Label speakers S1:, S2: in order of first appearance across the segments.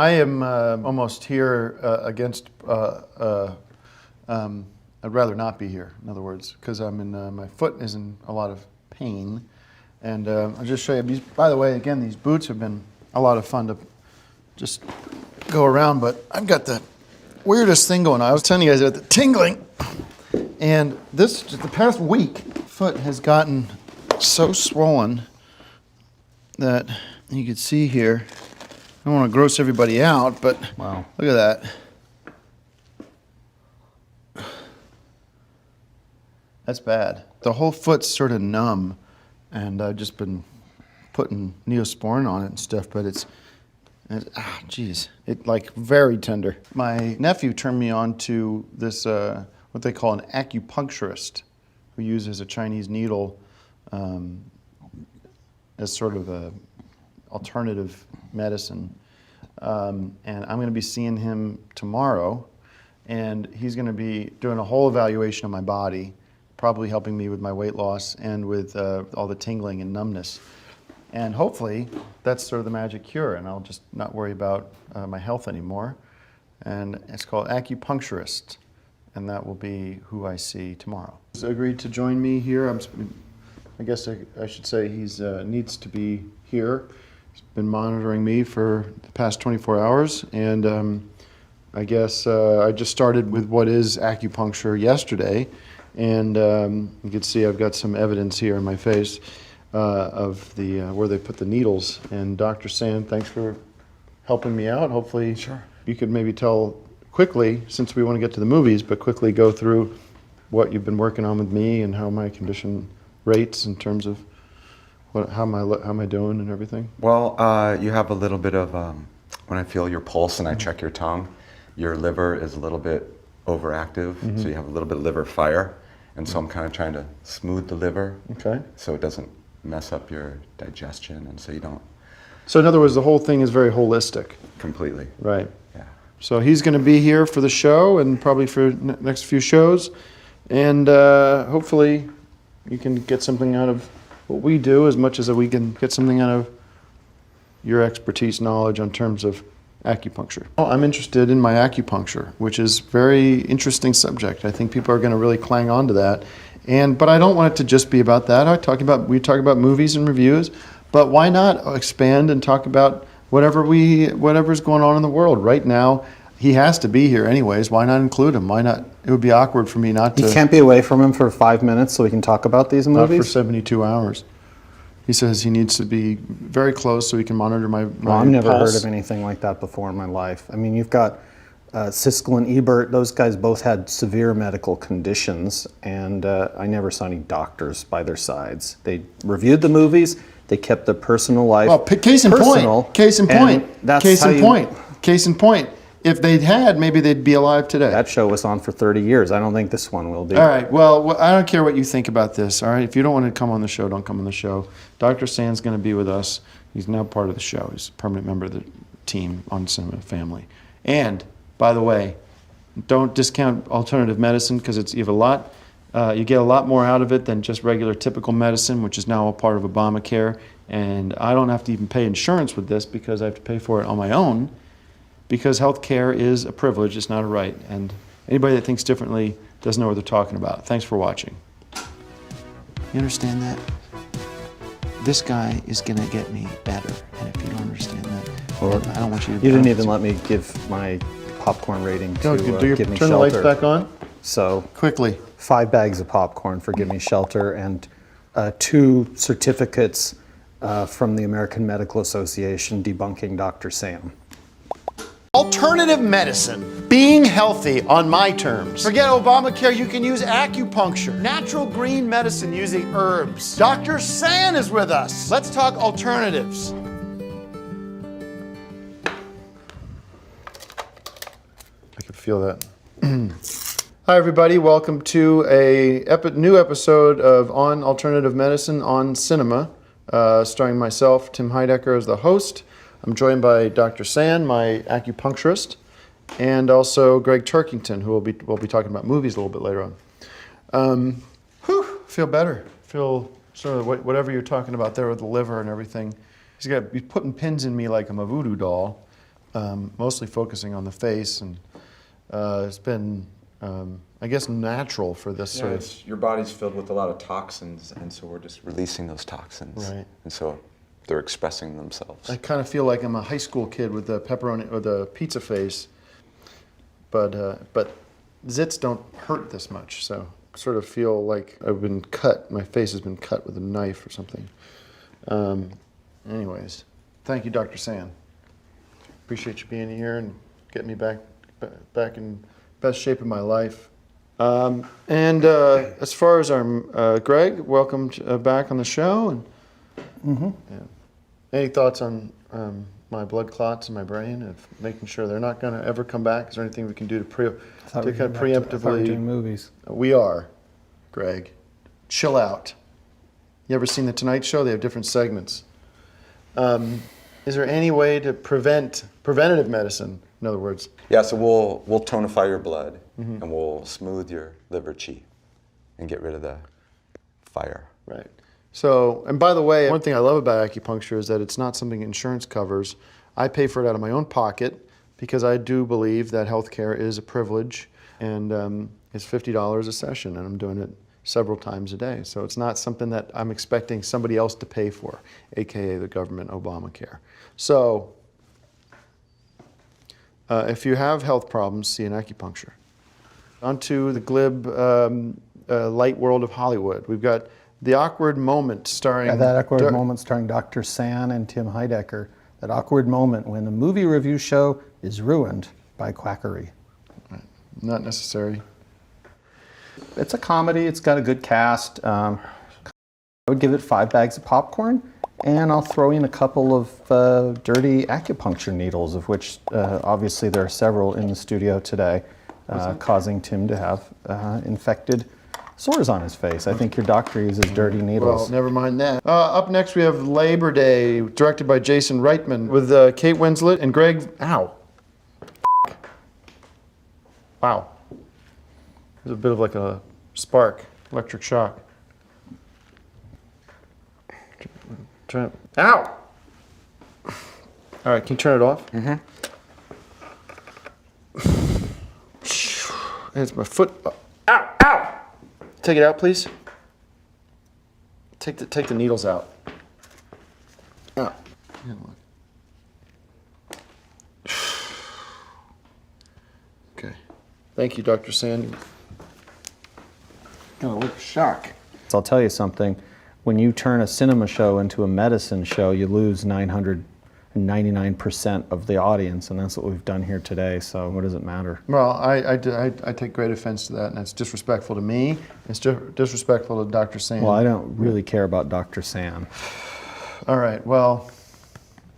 S1: I am almost here against, I'd rather not be here, in other words, because I'm in, my foot is in a lot of pain. And I'll just show you, by the way, again, these boots have been a lot of fun to just go around, but I've got the weirdest thing going on. I was telling you guys about the tingling, and the past week, foot has gotten so swollen that you can see here. I don't want to gross everybody out, but wow. Look at that. That's bad. The whole foot's sort of numb, and I've just been putting Neosporin on it and stuff, but it's like very tender. My nephew turned me on to this, what they call an acupuncturist, who uses a Chinese needle as sort of a alternative medicine. And I'm going to be seeing him tomorrow, and he's going to be doing a whole evaluation of my body, probably helping me with my weight loss and with all the tingling and numbness. And hopefully that's sort of the magic cure, and I'll just not worry about my health anymore. And it's called acupuncturist, and that will be who I see tomorrow. He's agreed to join me here. I guess I should say he's needs to be here. He's been monitoring me for the past 24 hours, and I guess I just started with what is acupuncture yesterday, and you can see I've got some evidence here in my face of the where they put the needles. And Dr. San, thanks for helping me out. Hopefully you could maybe tell quickly, since we want to get to the movies, but quickly go through what you've been working on with me and how my condition rates in terms of how am I doing and everything?
S2: Well, you have a little bit of, when I feel your pulse and I check your tongue, your liver is a little bit overactive, so you have a little bit of liver fire. And so I'm kind of trying to smooth the liver, so it doesn't mess up your digestion, and so you don't.
S1: So in other words, the whole thing is very holistic.
S2: Completely.
S1: Right.
S2: Yeah.
S1: So he's going to be here for the show and probably for next few shows, and hopefully you can get something out of what we do as much as we can get something out of your expertise, knowledge on terms of acupuncture. I'm interested in my acupuncture, which is a very interesting subject. I think people are going to really clang on to that. But I don't want it to just be about that. We talk about movies and reviews, but why not expand and talk about whatever's going on in the world right now? He has to be here anyways. Why not include him? Why not? It would be awkward for me not to.
S3: You can't be away from him for 5 minutes so we can talk about these movies?
S1: Not for 72 hours. He says he needs to be very close so he can monitor my
S3: Well, I've never
S1: pulse.
S3: heard of anything like that before in my life. I mean, you've got Siskel and Ebert. Those guys both had severe medical conditions, and I never saw any doctors by their sides. They reviewed the movies. They kept their personal life
S1: Case in point. Case in point. If they'd had, maybe they'd be alive today.
S3: That show was on for 30 years. I don't think this one will be.
S1: All right. Well, I don't care what you think about this. All right. If you don't want to come on the show, don't come on the show. Dr. San's going to be with us. He's now part of the show. He's a permanent member of the team on Cinema Family. And by the way, don't discount alternative medicine, because you get a lot more out of it than just regular typical medicine, which is now a part of Obamacare. And I don't have to even pay insurance with this because I have to pay for it on my own. Because health care is a privilege, it's not a right. And anybody that thinks differently doesn't know what they're talking about. Thanks for watching. You understand that? This guy is going to get me better. And if you don't understand that, I don't want you to.
S3: You didn't even let me give my popcorn rating to Give Me Shelter.
S1: Turn the lights back on.
S3: So
S1: quickly.
S3: 5 bags of popcorn for Give Me Shelter and 2 certificates from the American Medical Association debunking Dr. Sam.
S1: Alternative medicine, being healthy on my terms. Forget Obamacare, you can use acupuncture. Natural green medicine using herbs. Dr. San is with us. Let's talk alternatives. I can feel that. Hi everybody, welcome to a new episode of On Alternative Medicine on Cinema, starring myself, Tim Heidecker, as the host. I'm joined by Dr. San, my acupuncturist, and also Greg Turkington, who we'll be talking about movies a little bit later on. Feel better. Feel sort of whatever you're talking about there with the liver and everything. He's putting pins in me like I'm a voodoo doll, mostly focusing on the face, and it's been, I guess, natural for this sort of.
S2: Your body's filled with a lot of toxins, and so we're just releasing those toxins.
S1: Right.
S2: And so they're expressing themselves.
S1: I kind of feel like I'm a high school kid with the pepperoni or the pizza face, but zits don't hurt this much, so I sort of feel like I've been cut. My face has been cut with a knife or something. Anyways, thank you, Dr. Sand. Appreciate you being here and getting me back in best shape of my life. As far as our Greg, welcome back on the show. And yeah. Any thoughts on my blood clots in my brain, of making sure they're not going to ever come back? Is there anything we can do to kind of preemptively?
S3: I thought we were doing movies.
S1: We are, Greg. Chill out. You ever seen The Tonight Show? They have different segments. Is there any way to preventative medicine, in other words?
S2: Yeah, so we'll tonify your blood, and we'll smooth your liver chi and get rid of the fire.
S1: Right. So, and by the way, one thing I love about acupuncture is that it's not something insurance covers. I pay for it out of my own pocket because I do believe that healthcare is a privilege, and it's $50 a session, and I'm doing it several times a day. So it's not something that I'm expecting somebody else to pay for, AKA the government Obamacare. So if you have health problems, see an acupuncture. Onto the glib light world of Hollywood. We've got The Awkward Moment starring...
S3: That awkward moment starring Dr. San and Tim Heidecker. That awkward moment when a movie review show is ruined by quackery.
S1: Not necessary.
S3: It's a comedy. It's got a good cast. I would give it 5 bags of popcorn, and I'll throw in a couple of dirty acupuncture needles, of which obviously there are several in the studio today, causing Tim to have infected sores on his face. I think your doctor uses dirty needles.
S1: Well, never mind that. Up next we have Labor Day, directed by Jason Reitman, with Kate Winslet and Greg... Ow. Wow. There's a bit of like a spark, electric shock. Ow! All right, can you turn it off? It's my foot. Ow! Ow! Take it out, please. Take the needles out. Ow. Okay. Thank you, Dr. Sand. Got a little shock.
S3: So I'll tell you something. When you turn a cinema show into a medicine show, you lose 999% of the audience, and that's what we've done here today, so what does it matter?
S1: Well, I take great offense to that, and it's disrespectful to me. It's disrespectful to Dr. Sand.
S3: Well, I don't really care about Dr. San.
S1: All right, well,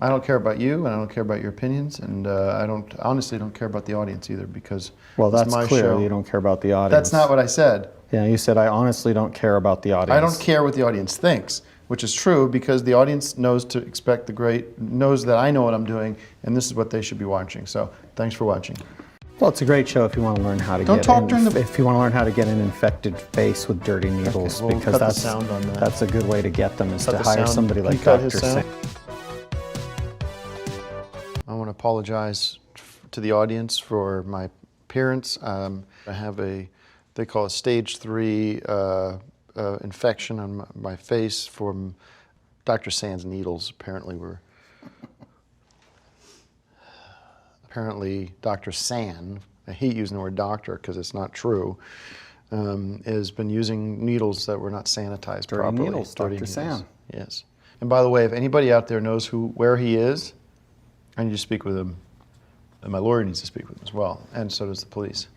S1: I don't care about you, and I don't care about your opinions, and I honestly don't care about the audience either, because
S3: Well,
S1: it's
S3: that's
S1: my
S3: clear.
S1: show.
S3: You don't care about the audience.
S1: That's not what I said.
S3: Yeah, you said, I honestly don't care about the audience.
S1: I don't care what the audience thinks, which is true, because the audience knows to expect knows that I know what I'm doing, and this is what they should be watching. So, thanks for watching.
S3: Well, it's a great show if you want to learn how to if you want to learn how to get an infected face with dirty needles,
S1: Okay, we'll
S3: because
S1: cut the sound on that.
S3: that's a good way to get them, is
S1: Cut
S3: to
S1: the
S3: hire
S1: sound.
S3: somebody
S1: Can
S3: like
S1: you cut
S3: Dr.
S1: his
S3: San.
S1: sound? I want to apologize to the audience for my appearance. I have they call it stage 3 infection on my face from Dr. Sand's needles. Apparently Dr. Sand, I hate using the word doctor because it's not true, has been using needles that were not sanitized
S3: Dirty
S1: properly.
S3: needles, Dr. Sand.
S1: Yes. And by the way, if anybody out there knows where he is, I need to speak with him. And my lawyer needs to speak with him as well, and so does the police.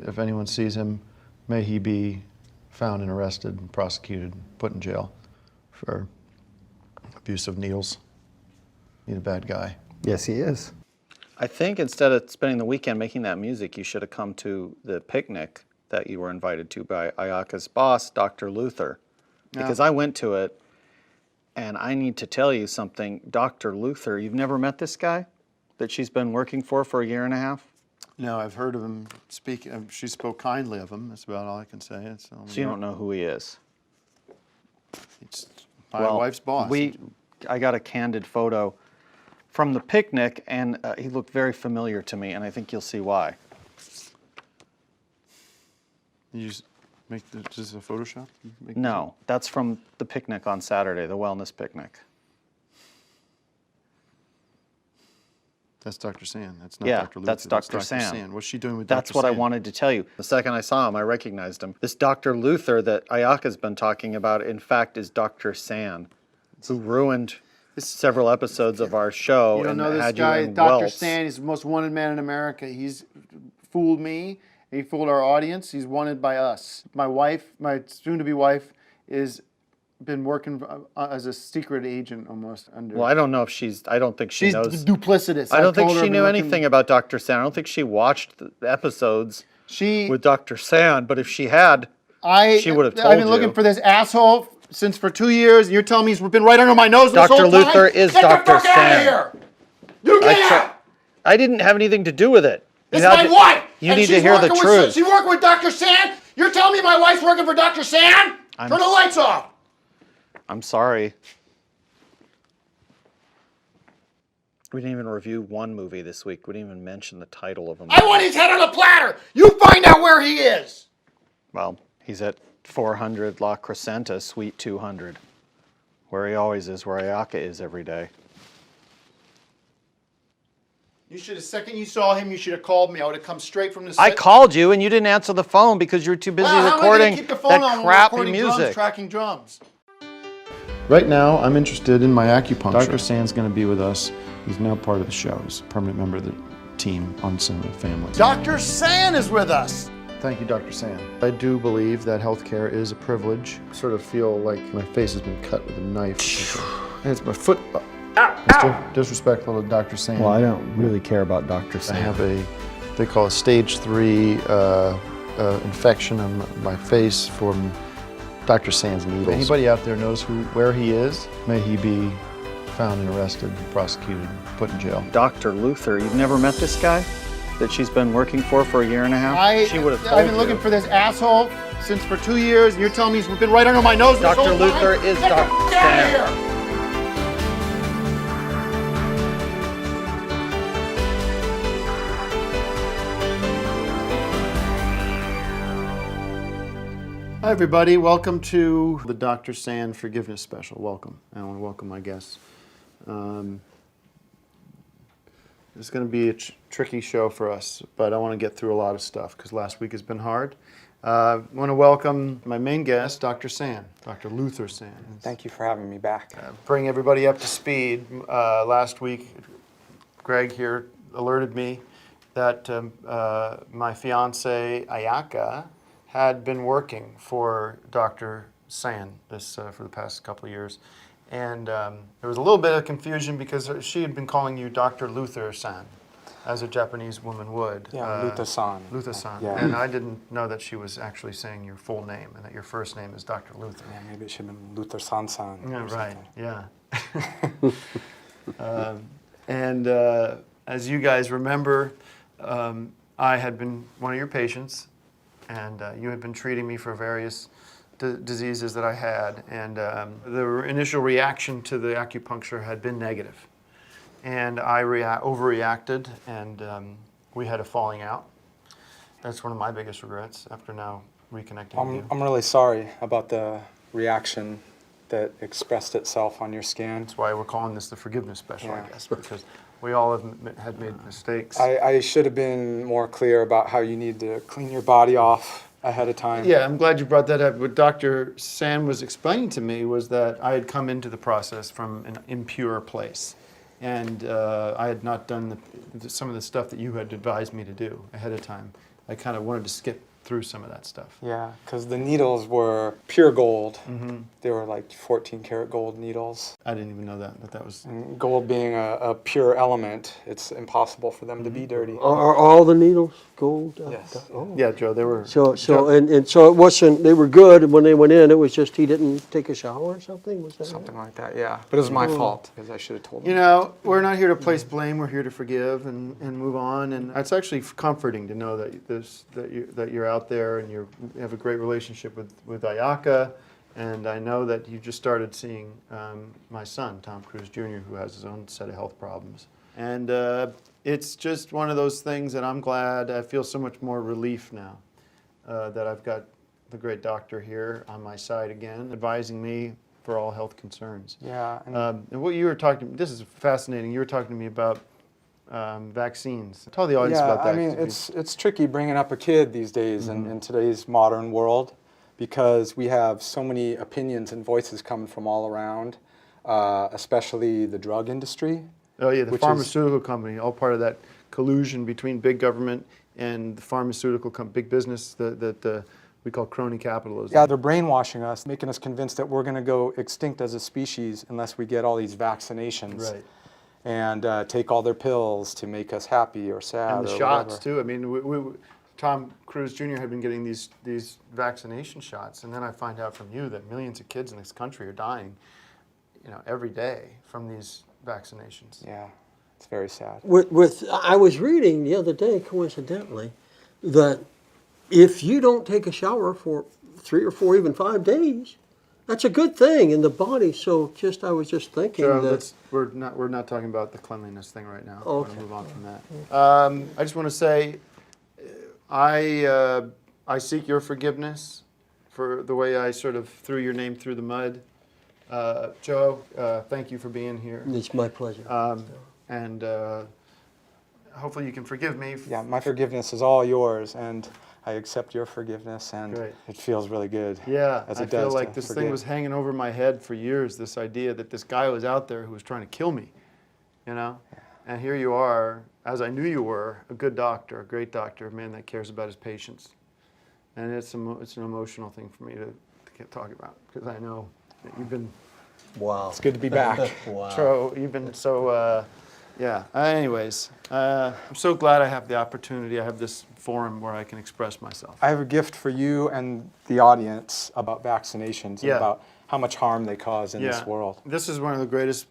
S1: If anyone sees him, may he be found and arrested and prosecuted and put in jail for abuse of needles. He's a bad guy.
S3: Yes, he is. I think instead of spending the weekend making that music, you should have come to the picnic that you were invited to by Ayaka's boss, Dr. Luther. Because I went to it, and I need to tell you something. Dr. Luther, you've never met this guy that she's been working for a year and a half?
S1: No, I've heard of him speak. She spoke kindly of him. That's about all I can say.
S3: So you don't know who he is?
S1: It's my wife's boss.
S3: I got a candid photo from the picnic, and he looked very familiar to me, and I think you'll see why.
S1: You just make just a Photoshop?
S3: No, that's from the picnic on Saturday, the wellness picnic.
S1: That's Dr. Sand. That's not
S3: Yeah,
S1: Dr. Luther.
S3: that's Dr. Sand.
S1: Sand. What's she doing with
S3: That's
S1: Dr.
S3: what I
S1: Sand?
S3: wanted to tell you. The second I saw him, I recognized him. This Dr. Luther that Ayaka's been talking about, in fact, is Dr. Sand, who ruined several episodes of our show.
S1: You don't
S3: and
S1: know this
S3: had
S1: guy,
S3: you in
S1: Dr.
S3: welts.
S1: Sand. He's the most wanted man in America. He's fooled me. He fooled our audience. He's wanted by us. My wife, my soon-to-be wife, is been working as a secret agent almost under.
S3: Well, I don't know if I don't think she
S1: She's
S3: knows.
S1: duplicitous.
S3: I don't think
S1: told her
S3: she
S1: I've
S3: knew
S1: been looking-
S3: anything about Dr. Sand. I don't think she watched the episodes
S1: She,
S3: with Dr. Sand, but if she had, she would have told
S1: I've been looking
S3: you.
S1: for this asshole for 2 years, and you're telling me he's been right under my nose this
S3: Dr.
S1: whole time?
S3: Luther is
S1: Get
S3: Dr.
S1: the fuck out
S3: Sand.
S1: of here! You get out!
S3: I didn't have anything to do with it.
S1: It's my wife!
S3: You
S1: and
S3: need to
S1: she's
S3: hear the
S1: working
S3: truth.
S1: She's working with Dr. Sand? You're telling me my wife's working for Dr. Sand? Turn the lights off!
S3: I'm sorry. We didn't even review one movie this week. We didn't even mention the title of a movie.
S1: I want his head on a platter! You find out where he is!
S3: Well, he's at 400 La Crescenta, Suite 200, where he always is, where Ayaka is every day.
S1: You should have, second you saw him, you should have called me. I would have come straight from the
S3: I
S1: set.
S3: called you and you didn't answer the phone because you were too busy
S1: Well, how am I
S3: recording
S1: gonna keep the phone
S3: that
S1: on when we're
S3: crappy
S1: recording
S3: music.
S1: Drums, tracking drums. Right now, I'm interested in my acupuncture. Dr. Sand's going to be with us. He's now part of the show. He's a permanent member of the team on Cinema Family. Dr. Sand is with us! Thank you, Dr. Sand. I do believe that healthcare is a privilege. I sort of feel like my face has been cut with a knife. And it's my foot. It's disrespectful to Dr. Sand.
S3: Well, I don't really care about Dr.
S1: I
S3: Sand.
S1: have they call a stage 3 infection on my face from Dr. Sand's needles. If anybody out there knows where he is, may he be found and arrested, prosecuted, put in jail.
S3: Dr. Luther, you've never met this guy that she's been working for a year and a half? She would have told
S1: I've been looking for this asshole for 2 years, and you're telling me he's been right under my nose this
S3: Dr.
S1: whole
S3: Luther
S1: time?
S3: is
S1: Get the
S3: Dr.
S1: fuck
S3: Sand.
S1: out of here! Hi everybody, welcome to the Dr. Sand Forgiveness Special. Welcome. I want to welcome my guests. It's going to be a tricky show for us, but I want to get through a lot of stuff because last week has been hard. I want to welcome my main guest, Dr. Sand, Dr. Luther Sand.
S4: Thank you for having me back.
S1: Bring everybody up to speed. Last week, Greg here alerted me that my fiance Ayaka had been working for Dr. Sand for the past couple of years. And there was a little bit of confusion because she had been calling you Dr. Luther Sand, as a Japanese woman would.
S4: Yeah, Luther-san.
S1: Luther-san.
S4: Yeah.
S1: And I didn't know that she was actually saying your full name and that your first name is Dr. Luther.
S4: Yeah, maybe it should have been Luther-san-san.
S1: Yeah,
S4: or
S1: right.
S4: something.
S1: Yeah. And as you guys remember, I had been one of your patients, and you had been treating me for various diseases that I had, and the initial reaction to the acupuncture had been negative, and I overreacted, and we had a falling out. That's one of my biggest regrets after now reconnecting with you.
S4: I'm really sorry about the reaction that expressed itself on your scan.
S1: That's why we're calling this the forgiveness special,
S4: Yeah.
S1: I guess, because we all had made mistakes.
S4: I should have been more clear about how you need to clean your body off ahead of time.
S1: Yeah, I'm glad you brought that up. What Dr. Sand was explaining to me was that I had come into the process from an impure place. And I had not done some of the stuff that you had advised me to do ahead of time. I kind of wanted to skip through some of that stuff.
S4: Yeah, because the needles were pure gold.
S1: Mm-hmm.
S4: They were like 14 karat gold needles.
S1: I didn't even know that that was...
S4: And gold being a pure element, it's impossible for them to be dirty.
S5: Are all the needles gold?
S4: Yes.
S5: Oh.
S1: Yeah, Joe, they were...
S5: So it wasn't. They were good, and when they went in, it was just he didn't take a shower or something. Was that
S4: Something like that, yeah. But it was my fault because I should have told them.
S1: You know, we're not here to place blame. We're here to forgive and move on. And it's actually comforting to know that you're out there and you have a great relationship with Ayaka, And I know that you just started seeing my son, Tom Cruise Jr., who has his own set of health problems. And it's just one of those things that I'm glad, I feel so much more relief now that I've got the great doctor here on my side again, advising me for all health concerns.
S4: Yeah.
S1: And what you were talking, this is fascinating, you were talking to me about vaccines. Tell the audience about that.
S4: I mean, it's tricky bringing up a kid these days in today's modern world because we have so many opinions and voices coming from all around, especially the drug industry.
S1: Oh yeah, the
S4: which
S1: pharmaceutical company, all part of that collusion between big government and the pharmaceutical big business that we call crony capitalism.
S4: Yeah, they're brainwashing us, making us convinced that we're going to go extinct as a species unless we get all these vaccinations.
S1: Right.
S4: And take all their pills to make us happy or sad.
S1: And the
S4: or
S1: shots
S4: whatever.
S1: too. I mean, Tom Cruise Jr. had been getting these vaccination shots, and then I find out from you that millions of kids in this country are dying, every day from these vaccinations.
S4: Yeah, it's very sad.
S5: I was reading the other day, coincidentally, that if you don't take a shower for 3 or 4, even 5 days, that's a good thing in the body. So I was just thinking
S1: So
S5: that
S1: we're not talking about the cleanliness thing right now.
S5: Okay.
S1: We'll move on from that. I just want to say, I seek your forgiveness for the way I sort of threw your name through the mud. Joe, thank you for being here.
S5: it's my pleasure.
S1: And hopefully you can forgive me.
S4: Yeah, my forgiveness is all yours, and I accept your forgiveness, and
S1: Great.
S4: it feels really good.
S1: Yeah,
S4: as
S1: I
S4: it
S1: feel
S4: does
S1: like
S4: to
S1: this thing
S4: forgive.
S1: was hanging over my head for years, this idea that this guy was out there who was trying to kill me, And here you are, as I knew you were, a good doctor, a great doctor, a man that cares about his patients. And it's an emotional thing for me to talk about, because I know that you've been,
S5: Wow.
S4: It's good to be back.
S5: Wow.
S1: you've been so, yeah. Anyways, I'm so glad I have the opportunity. I have this forum where I can express myself.
S4: I have a gift for you and the audience about vaccinations and
S1: Yeah.
S4: about how much harm they cause in this world.
S1: This is one of the greatest,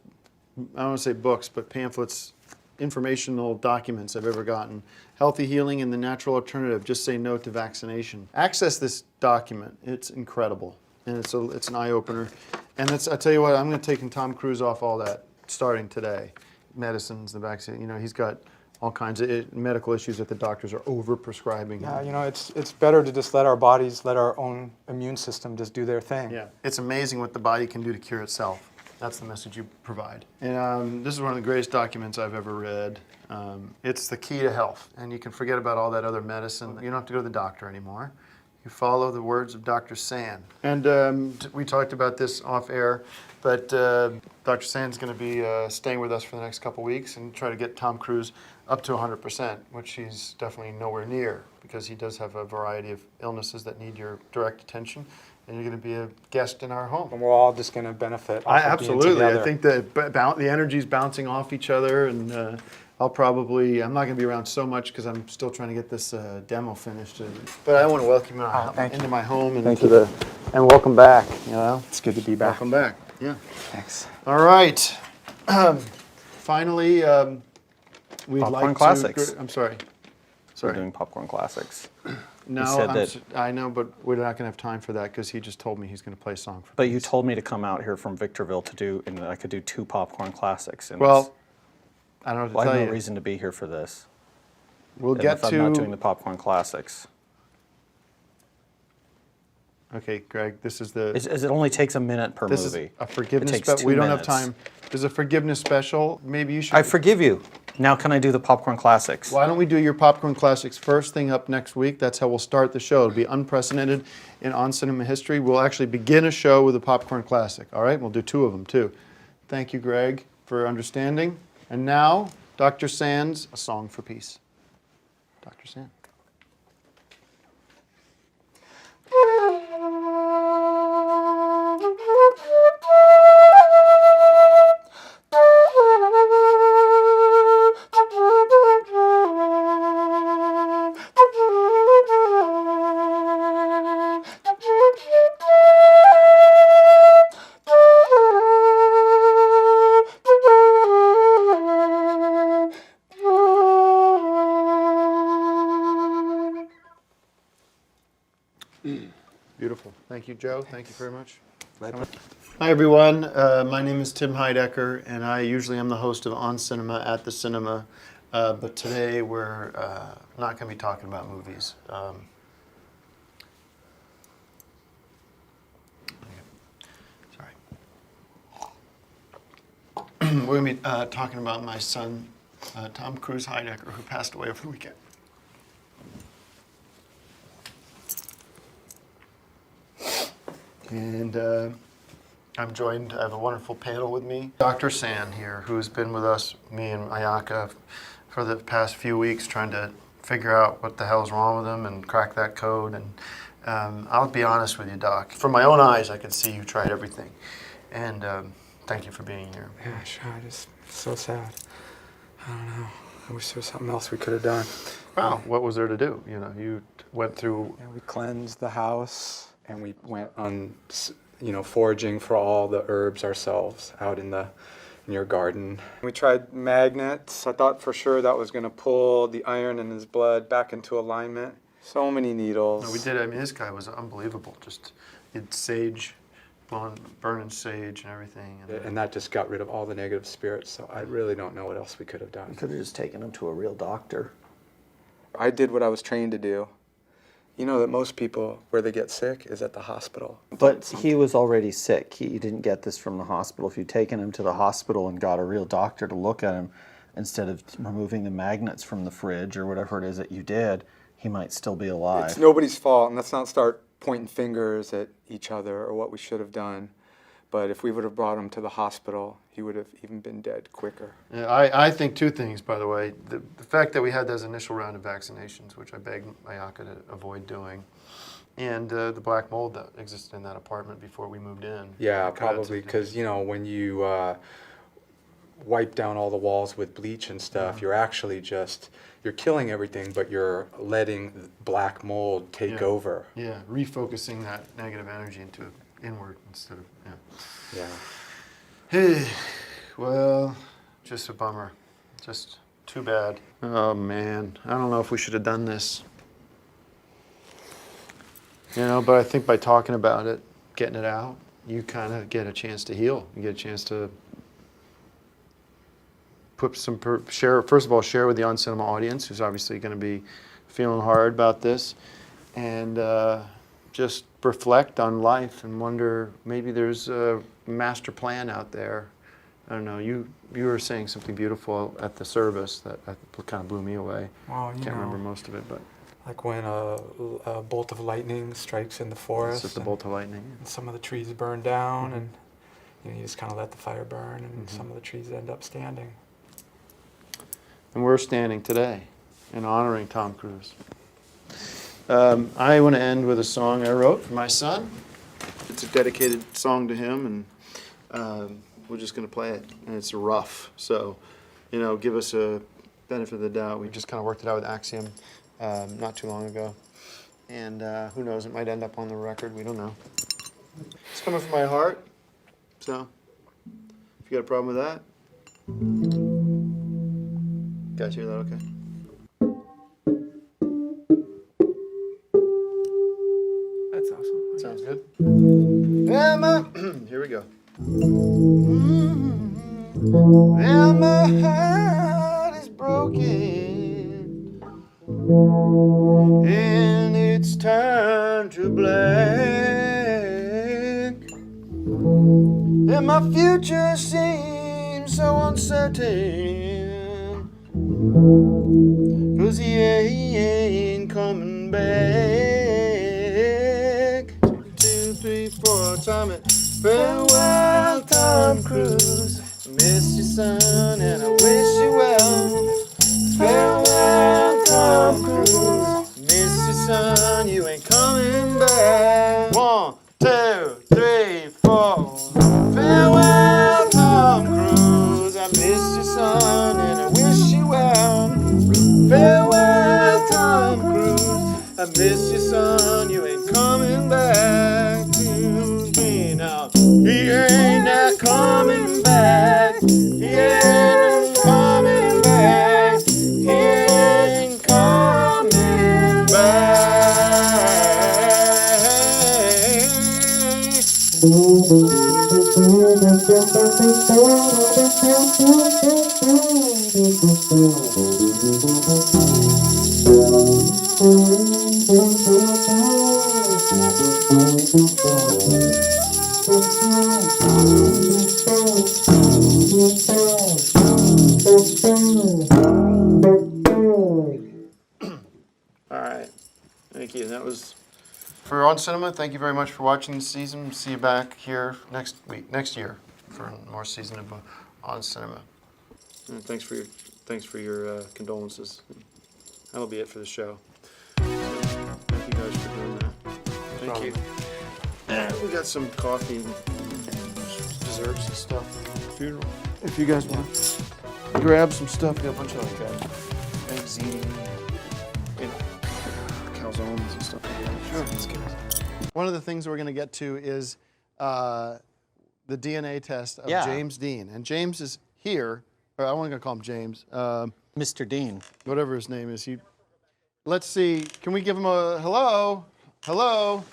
S1: I don't want to say books, but pamphlets, informational documents I've ever gotten. Healthy Healing and the Natural Alternative, Just Say No to Vaccination. Access this document. It's incredible. And it's an eye-opener. And I tell you what, I'm going to take Tom Cruise off all that starting today. Medicines, the vaccine, he's got all kinds of medical issues that the doctors are over-prescribing.
S4: Yeah, it's better to just let our bodies, let our own immune system just do their thing.
S1: Yeah, it's amazing what the body can do to cure itself. That's the message you provide. And this is one of the greatest documents I've ever read. It's the key to health. And you can forget about all that other medicine. You don't have to go to the doctor anymore. You follow the words of Dr. Sand. And we talked about this off air, but Dr. Sand's going to be staying with us for the next couple weeks and try to get Tom Cruise up to 100%, which he's definitely nowhere near, because he does have a variety of illnesses that need your direct attention. And you're going to be a guest in our home.
S4: And we're all just going to benefit. Off of being
S1: Absolutely. I
S4: together.
S1: think the energy's bouncing off each other, and I'm not going to be around so much because I'm still trying to get this demo finished. But I want to welcome you into my home and and welcome back.
S4: It's good to be back.
S1: Welcome back. Yeah.
S4: Thanks.
S1: All right. Finally, we'd
S3: Popcorn
S1: like
S3: Classics.
S1: to. I'm sorry.
S3: We're doing popcorn classics.
S1: No,
S3: said that-
S1: I know, but we're not going to have time for that because he just told me he's going to play a song for.
S3: But you told me to come out here from Victorville to do, and I could do 2 popcorn classics. And
S1: Well, I don't know
S3: I
S1: what to
S3: have
S1: tell
S3: no
S1: you.
S3: reason to be here for this.
S1: We'll
S3: And
S1: get
S3: if I'm
S1: to.
S3: not doing the popcorn classics.
S1: Okay, Greg, this is the.
S3: It only takes a minute per
S1: This
S3: movie.
S1: is a forgiveness
S3: It takes
S1: special.
S3: 2
S1: We don't
S3: minutes.
S1: have time. There's a forgiveness special. Maybe you should.
S3: I forgive you. Now can I do the popcorn classics?
S1: Why don't we do your popcorn classics first thing up next week? That's how we'll start the show. It'll be unprecedented in On Cinema history. We'll actually begin a show with a popcorn classic. All right, we'll do 2 of them too. Thank you, Greg, for understanding. And now, Dr. Sands, A Song for Peace. Dr. Sand. Beautiful. Thank you, Joe. Thank you very much. Hi everyone, my name is Tim Heidecker, and I usually am the host of On Cinema at the Cinema, but today we're not going to be talking about movies. Sorry. We're going to be talking about my son, Tom Cruise Heidecker, who passed away over the weekend. And I'm joined, I have a wonderful panel with me. Dr. San here, who's been with us, me and Ayaka, for the past few weeks trying to figure out what the hell's wrong with him and crack that code. And I'll be honest with you, Doc. From my own eyes, I could see you tried everything. And thank you for being here.
S4: Yeah, sure. I just so sad. I don't know. I wish there was something else we could have done.
S1: Wow, what was there to do? You know, you went through...
S4: Yeah, we cleansed the house, and we went on, foraging for all the herbs ourselves out in your garden. We tried magnets. I thought for sure that was going to pull the iron in his blood back into alignment. So many needles.
S1: No, we did. I mean, this guy was unbelievable. Just, he had sage, burning sage and everything.
S4: And that just got rid of all the negative spirits, so I really don't know what else we could have done.
S3: You could have just taken him to a real doctor.
S4: I did what I was trained to do. You know that most people, where they get sick, is at the hospital.
S3: But he was already sick. He didn't get this from the hospital. If you'd taken him to the hospital and got a real doctor to look at him, instead of removing the magnets from the fridge or whatever it is that you did, he might still be alive.
S4: It's nobody's fault, and let's not start pointing fingers at each other or what we should have done. But if we would have brought him to the hospital, he would have even been dead quicker.
S1: Yeah, I think two things, by the way. The fact that we had those initial round of vaccinations, which I begged Ayaka to avoid doing, and the black mold that existed in that apartment before we moved in.
S4: Yeah, probably, because, when you wipe down all the walls with bleach and stuff, you're actually you're killing everything, but you're letting black mold take over.
S1: Yeah, refocusing that negative energy into inward instead of,
S4: Yeah.
S1: Hey, well, just a bummer. Just too bad. Oh man, I don't know if we should have done this. But I think by talking about it, getting it out, you kind of get a chance to heal. You get a chance to put some, first of all, share with the On Cinema audience, who's obviously going to be feeling hard about this, and just reflect on life and wonder, maybe there's a master plan out there. I don't know, you were saying something beautiful at the service that kind of blew me away.
S4: Well,
S1: Can't remember most of it, but...
S4: Like when a bolt of lightning strikes in the forest.
S1: It's just a bolt of lightning.
S4: And some of the trees burn down, and you just kind of let the fire burn, and some of the trees end up standing.
S1: And we're standing today and honoring Tom Cruise. I want to end with a song I wrote for my son. It's a dedicated song to him, and we're just going to play it. And it's rough, so give us a benefit of the doubt. We just kind of worked it out with Axiom not too long ago, and who knows? It might end up on the record. We don't know. It's coming from my heart, so if you got a problem with that, guys, hear that? Okay.
S4: That's awesome.
S1: Sounds good. Emma, here we go. Well, my heart is broken, and it's turned to black, and my future seems so uncertain, 'cause he ain't coming back. 2, 3, 4, time it. Farewell, Tom Cruise. Miss you, son, and I wish you well. Farewell, Tom Cruise. Miss you, son, you ain't coming back. 1, 2, 3, 4. Farewell, Tom Cruise. I miss you, son, and I wish you well. Farewell, Tom Cruise. I miss you, son, you ain't coming back to me now. He ain't not coming back. He ain't coming back. He ain't coming back. All right. Thank you. That was for On Cinema. Thank you very much for watching this season. See you back here next year for more season of On Cinema. And thanks for your condolences. That'll be it for the show. Thank you guys for doing that. Thank you. We got some coffee and desserts and stuff. If you guys want to grab some stuff, we got a bunch of like eggs eating, calzones and stuff like that. Sure. One of the things we're going to get to is the DNA test of James Dean. And James is here, or I wasn't going to call him James.
S6: Mr. Dean.
S1: Whatever his name is. Let's see, can we give him a hello? Hello?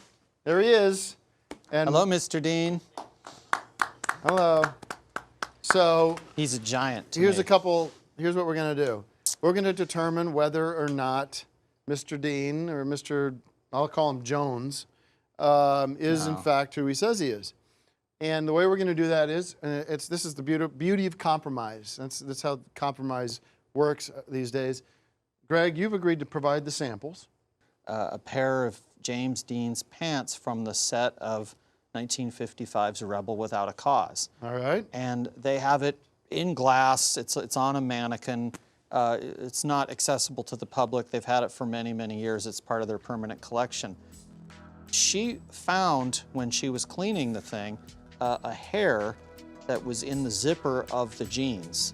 S1: There he is. And
S6: Hello, Mr. Dean.
S1: hello. So
S6: He's a giant to
S1: here's
S6: me.
S1: here's what we're going to do. We're going to determine whether or not Mr. Dean, or I'll call him Jones, is in fact who he says he is. And the way we're going to do that is, this is the beauty of compromise. That's how compromise works these days. Greg, you've agreed to provide the samples.
S6: A pair of James Dean's pants from the set of 1955's Rebel Without a Cause.
S1: All right.
S6: And they have it in glass. It's on a mannequin. It's not accessible to the public. They've had it for many, many years. It's part of their permanent collection. She found, when she was cleaning the thing, a hair that was in the zipper of the jeans.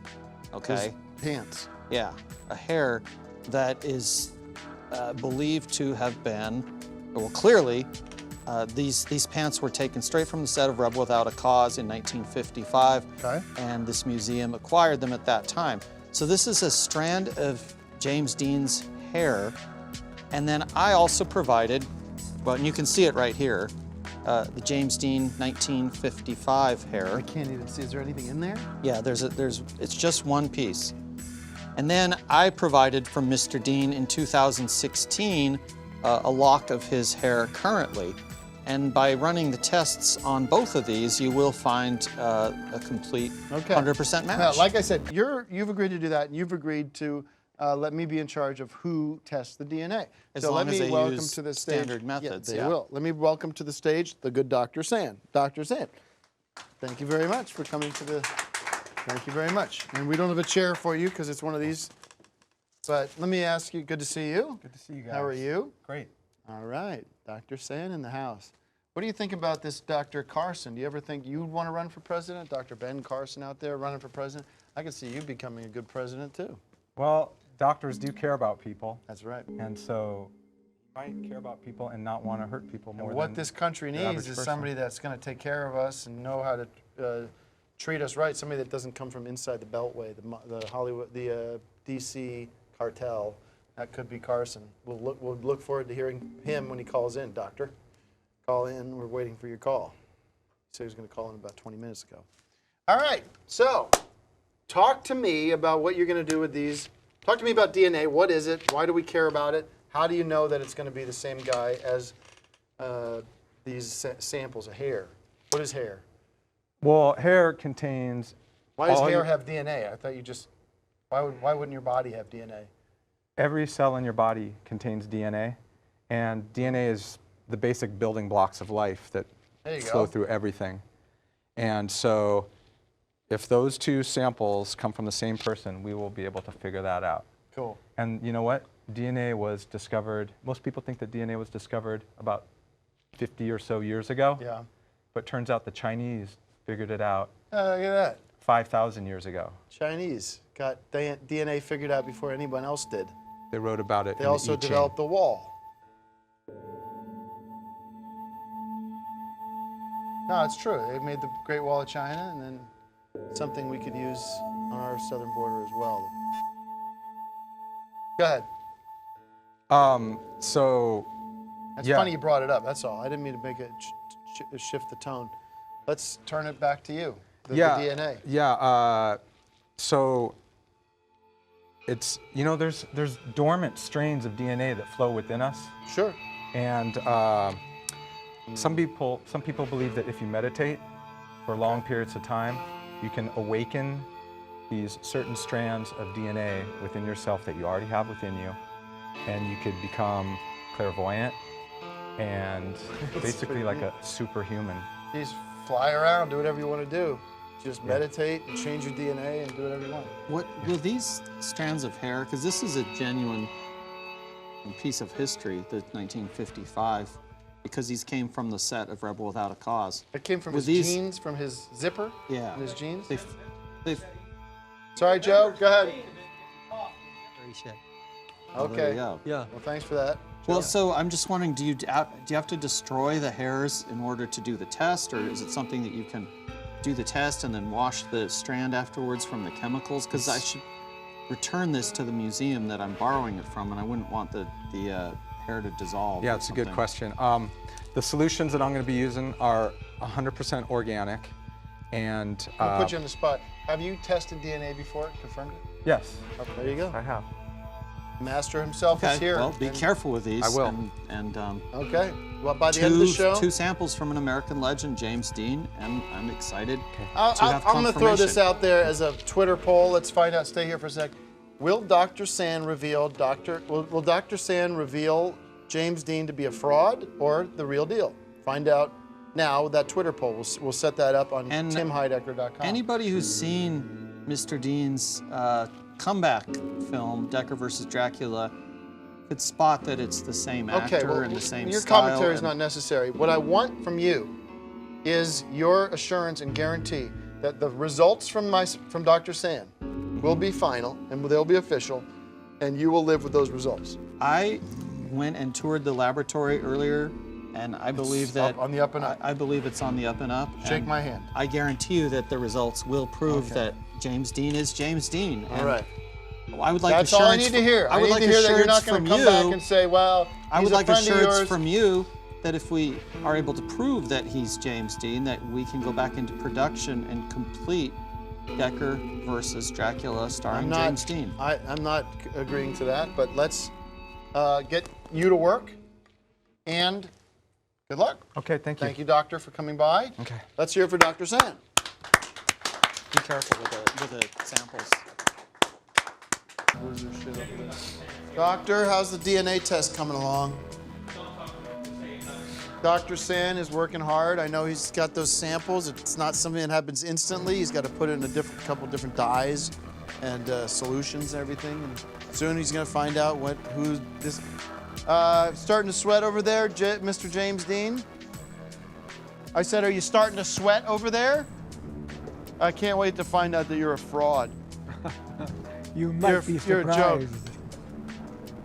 S6: Okay?
S1: His pants.
S6: Yeah, a hair that is believed to have been, well, clearly, these pants were taken straight from the set of Rebel Without a Cause in 1955,
S1: Okay.
S6: and this museum acquired them at that time. So this is a strand of James Dean's hair, and then I also provided, well, and you can see it right here, the James Dean 1955 hair.
S1: I can't even see. Is there anything in there?
S6: Yeah, it's just one piece. And then I provided from Mr. Dean in 2016 a lock of his hair currently. And by running the tests on both of these, you will find a complete 100% match.
S1: Now, like I said, you've agreed to do that, and you've agreed to let me be in charge of who tests the DNA.
S6: As
S1: so
S6: long
S1: let
S6: as
S1: me
S6: they
S1: welcome
S6: use
S1: to the stage.
S6: standard methods,
S1: They
S6: yeah.
S1: will. Let me welcome to the stage the good Dr. Sand. Dr. Sand, thank you very much for coming to the. Thank you very much. And we don't have a chair for you because it's one of these. But let me ask you. Good to see you.
S4: Good to see you guys.
S1: How are you?
S4: Great.
S1: All right, Dr. Sand in the house. What do you think about this Dr. Carson? Do you ever think you'd want to run for president? Dr. Ben Carson out there running for president? I could see you becoming a good president too.
S7: Well, doctors do care about people,
S1: That's right.
S7: and so you might care about people and not want to hurt people more
S1: And what
S7: than
S1: this country
S7: the
S1: needs
S7: average
S1: is
S7: person.
S1: somebody that's going to take care of us and know how to treat us right. Somebody that doesn't come from inside the Beltway, the Hollywood, the DC cartel. That could be Carson. We'll look forward to hearing him when he calls in, Doctor. Call in. We're waiting for your call. He said he was going to call in about 20 minutes ago. All right. So, talk to me about what you're going to do with these. Talk to me about DNA. What is it? Why do we care about it? How do you know that it's going to be the same guy as these samples of hair? What is hair?
S7: Well, hair contains.
S1: Why does
S7: all
S1: hair
S7: your-
S1: have DNA? I thought you just. Why wouldn't your body have DNA?
S7: Every cell in your body contains DNA, and DNA is the basic building blocks of life that
S1: There you
S7: flow
S1: go.
S7: through everything. And so, if those two samples come from the same person, we will be able to figure that out.
S1: Cool.
S7: And you know what? DNA was discovered. Most people think that DNA was discovered about 50 or so years ago.
S1: Yeah.
S7: But turns out the Chinese figured it out
S1: Look at that.
S7: 5,000 years ago.
S1: Chinese got DNA figured out before anyone else did.
S7: They wrote about it
S1: They
S7: in
S1: also
S7: the I Ching.
S1: developed the wall. No, it's true. They made the Great Wall of China, and then something we could use on our southern border as well. Go ahead.
S7: So,
S1: It's
S7: yeah.
S1: funny you brought it up. That's all. I didn't mean to make it shift the tone. Let's turn it back to you. the
S7: yeah,
S1: DNA?
S7: Yeah. So it's, you know, there's dormant strains of DNA that flow within us,
S1: Sure.
S7: and some people believe that if you meditate for long periods of time, you can awaken these certain strands of DNA within yourself that you already have within you, and you could become clairvoyant and basically like a superhuman.
S1: Just fly around, do whatever you want to do. Just meditate and change your DNA and do whatever you want.
S6: What will these strands of hair, because this is a genuine piece of history, the 1955, because these came from the set of Rebel Without a Cause.
S1: It came from
S6: Were
S1: his
S6: these-
S1: jeans, from his zipper?
S6: Yeah.
S1: In his jeans?
S6: They've
S1: Sorry, Joe, go ahead.
S5: He said.
S6: oh, there
S1: Okay.
S6: you go.
S5: Yeah.
S1: Well, thanks for that.
S6: Well, so I'm just wondering, do you have to destroy the hairs in order to do the test, or is it something that you can do the test and then wash the strand afterwards from the chemicals? Because I should return this to the museum that I'm borrowing it from, and I wouldn't want the hair to dissolve.
S7: Yeah,
S6: or
S7: it's a good
S6: something.
S7: question. The solutions that I'm going to be using are 100% organic, and
S1: I'll put you on the spot. Have you tested DNA before, confirmed it?
S7: yes,
S1: There you go.
S7: I have.
S1: Master himself
S6: Okay,
S1: is here.
S6: well, be
S1: and-
S6: careful with these.
S7: I will.
S6: And
S1: Okay. Well, by the end of the show,
S6: two samples from an American legend, James Dean, and I'm excited to
S1: I'm
S6: have
S1: going to throw this
S6: confirmation.
S1: out there as a Twitter poll. Let's find out. Stay here for a sec. Will Dr. Sand reveal will Dr. Sand reveal James Dean to be a fraud or the real deal? Find out now with that Twitter poll. We'll set that up on
S6: And
S1: timheidecker.com.
S6: Anybody who's seen Mr. Dean's comeback film, Decker versus Dracula, could spot that it's the same actor
S1: Okay, well,
S6: and the same
S1: your
S6: style.
S1: commentary is
S6: and-
S1: not necessary. What I want from you is your assurance and guarantee that the results from Dr. Sand will be final and they'll be official, and you will live with those results.
S6: I went and toured the laboratory earlier, and I believe that
S1: on the up and up.
S6: I believe it's on the up and up.
S1: Shake
S6: and
S1: my hand.
S6: I guarantee you that the results will prove that James Dean is James Dean.
S1: All right.
S6: I would like
S1: That's all I
S6: assurance
S1: need to hear.
S6: I would
S1: need
S6: like
S1: to hear that you're not
S6: assurance
S1: going
S6: from
S1: to come back
S6: you.
S1: and say, well,
S6: I
S1: he's
S6: would
S1: a
S6: like
S1: friend of
S6: assurance
S1: yours.
S6: from you that if we are able to prove that he's James Dean, that we can go back into production and complete Decker versus Dracula starring James Dean.
S1: I'm not agreeing to that, but let's get you to work, and good luck.
S7: Okay, thank you.
S1: Thank you, doctor, for coming by.
S7: Okay.
S1: Let's hear it for Dr. Sand.
S6: Be careful with the samples.
S1: Doctor, how's the DNA test coming along? Dr. Sand is working hard. I know he's got those samples. It's not something that happens instantly. He's got to put in a couple different dyes and solutions and everything. And soon he's going to find out who this. Starting to sweat over there, Mr. James Dean? I said, are you starting to sweat over there? I can't wait to find out that you're a fraud.
S8: You might be
S1: You're a joke.
S8: surprised.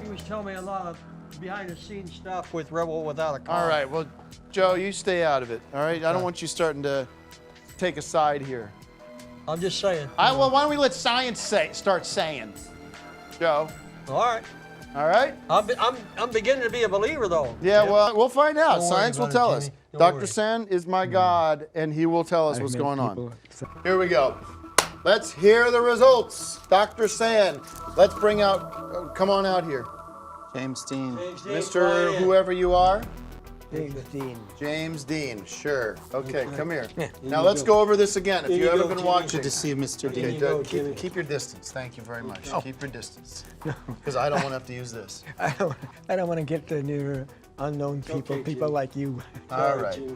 S5: He was telling me a lot of behind-the-scenes stuff with Rebel Without a Cause.
S1: All right, well, Joe, you stay out of it, all right? I don't want you starting to take a side here.
S5: I'm just saying.
S1: Well, why don't we let science start saying, Joe,
S5: All right.
S1: all right?
S5: I'm beginning to be a believer, though.
S1: Yeah, well, we'll find out.
S5: Don't worry
S1: Science will
S5: about it,
S1: tell us.
S5: Jimmy. Don't
S1: Dr.
S5: worry.
S1: Sand is my God, and he will tell us
S8: I've
S1: what's
S8: met
S1: going on.
S8: people-
S1: Here we go. Let's hear the results. Dr. Sand, let's bring out, come on out here.
S6: James Dean.
S1: Mr. Whoever you are.
S8: James Dean.
S1: James Dean, sure. Okay, come here.
S8: Yeah,
S1: Now let's go over this again. If
S5: Here
S1: you've
S5: you
S1: ever
S5: go,
S1: been
S5: Jimmy.
S1: watching.
S6: Good to see you, Mr.
S1: Okay,
S6: Dean.
S5: go, Jimmy.
S1: keep your distance. Thank you very much.
S8: Oh.
S1: Keep your distance. Because I don't want to have to use this.
S8: I don't want to get to near unknown people,
S5: Okay,
S8: people
S5: Jimmy.
S8: like you.
S1: All right.
S5: Jimmy.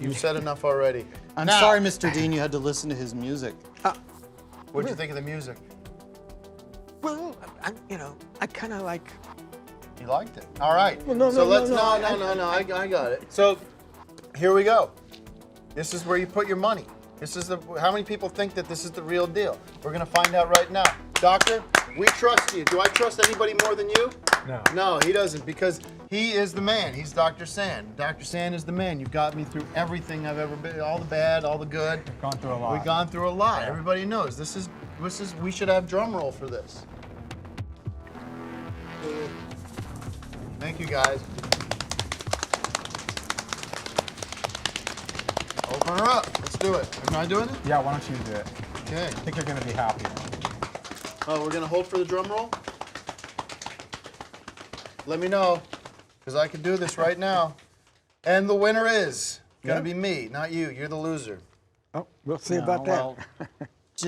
S1: You've said enough already.
S6: I'm
S1: Now,
S6: sorry, Mr. Dean, you had to listen to his music.
S1: What'd you think of the music?
S8: Well, I kind of like.
S1: You liked it. All right.
S8: Well, no,
S1: so
S8: no,
S1: let's
S8: no,
S1: I got it. So here we go. This is where you put your money. This is how many people think that this is the real deal? We're gonna find out right now. Doctor, we trust you. Do I trust anybody more than you?
S8: No.
S1: No, he doesn't, because he is the man. He's Dr. Sand. Dr. Sand is the man. You've got me through everything I've ever been, all the bad, all the good.
S8: Gone through a lot.
S1: We've gone through a lot. Everybody knows. This is we should have drum roll for this. Thank you, guys. Open her up. Let's do it. Am I doing it?
S7: Yeah, why don't you do it?
S1: Okay.
S7: I think you're going to be happy.
S1: Oh, we're gonna hold for the drum roll? Let me know, because I can do this right now. And the winner is gonna be me, not you. You're the loser.
S8: Oh, we'll see
S6: No,
S8: about that.
S6: well,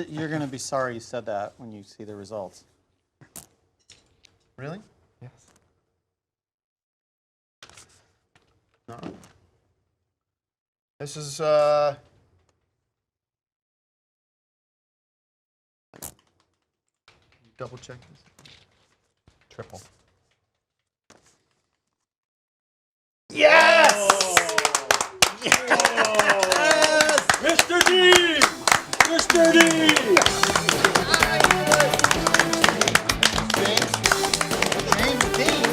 S6: you're going to be sorry you said that when you see the results.
S1: Really?
S7: Yes.
S1: No. This is, double check this.
S7: Triple.
S5: Mr. D! Mr. D!
S1: James Dean.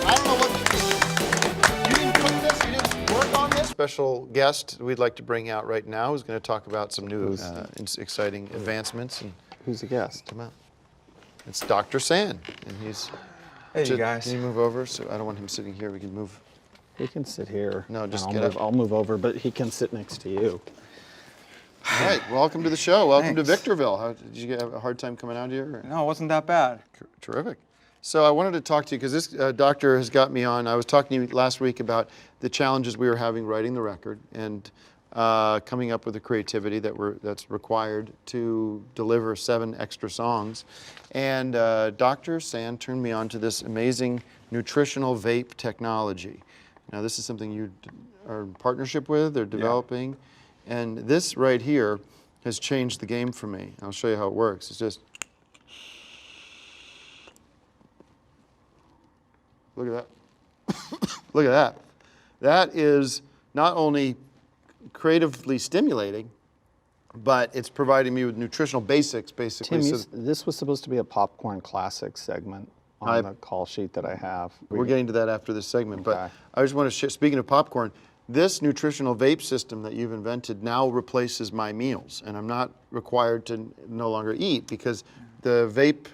S1: I don't know what you didn't cook this. You didn't work on this. Special guest we'd like to bring out right now who's going to talk about some new exciting advancements. And
S3: Who's the guest?
S1: come out. It's Dr. San, and he's.
S9: Hey, you guys.
S1: Can you move over? So I don't want him sitting here. We can move.
S3: He can sit here.
S1: No,
S3: and
S1: just
S3: I'll
S1: get
S3: move,
S1: up.
S3: I'll move over, but he can sit next to you.
S1: All right. Welcome to the show. Welcome to
S9: Thanks.
S1: Victorville. Did you have a hard time coming out here? Or?
S9: No, it wasn't that bad.
S1: Terrific. So I wanted to talk to you because this doctor has got me on. I was talking to you last week about the challenges we were having writing the record and coming up with the creativity that's required to deliver 7 extra songs. And Dr. San turned me on to this amazing nutritional vape technology. Now this is something you are in partnership with or developing. And this right here has changed the game for me. I'll show you how it works. It's just, look at that. Look at that. That is not only creatively stimulating, but it's providing me with nutritional basics, basically.
S3: Tim,
S1: So
S3: this was supposed to be a Popcorn Classic segment on the call sheet that I have.
S1: we're getting to that after this segment. But
S3: Okay.
S1: I just want to share, speaking of popcorn, this nutritional vape system that you've invented now replaces my meals, and I'm not required to no longer eat because the vape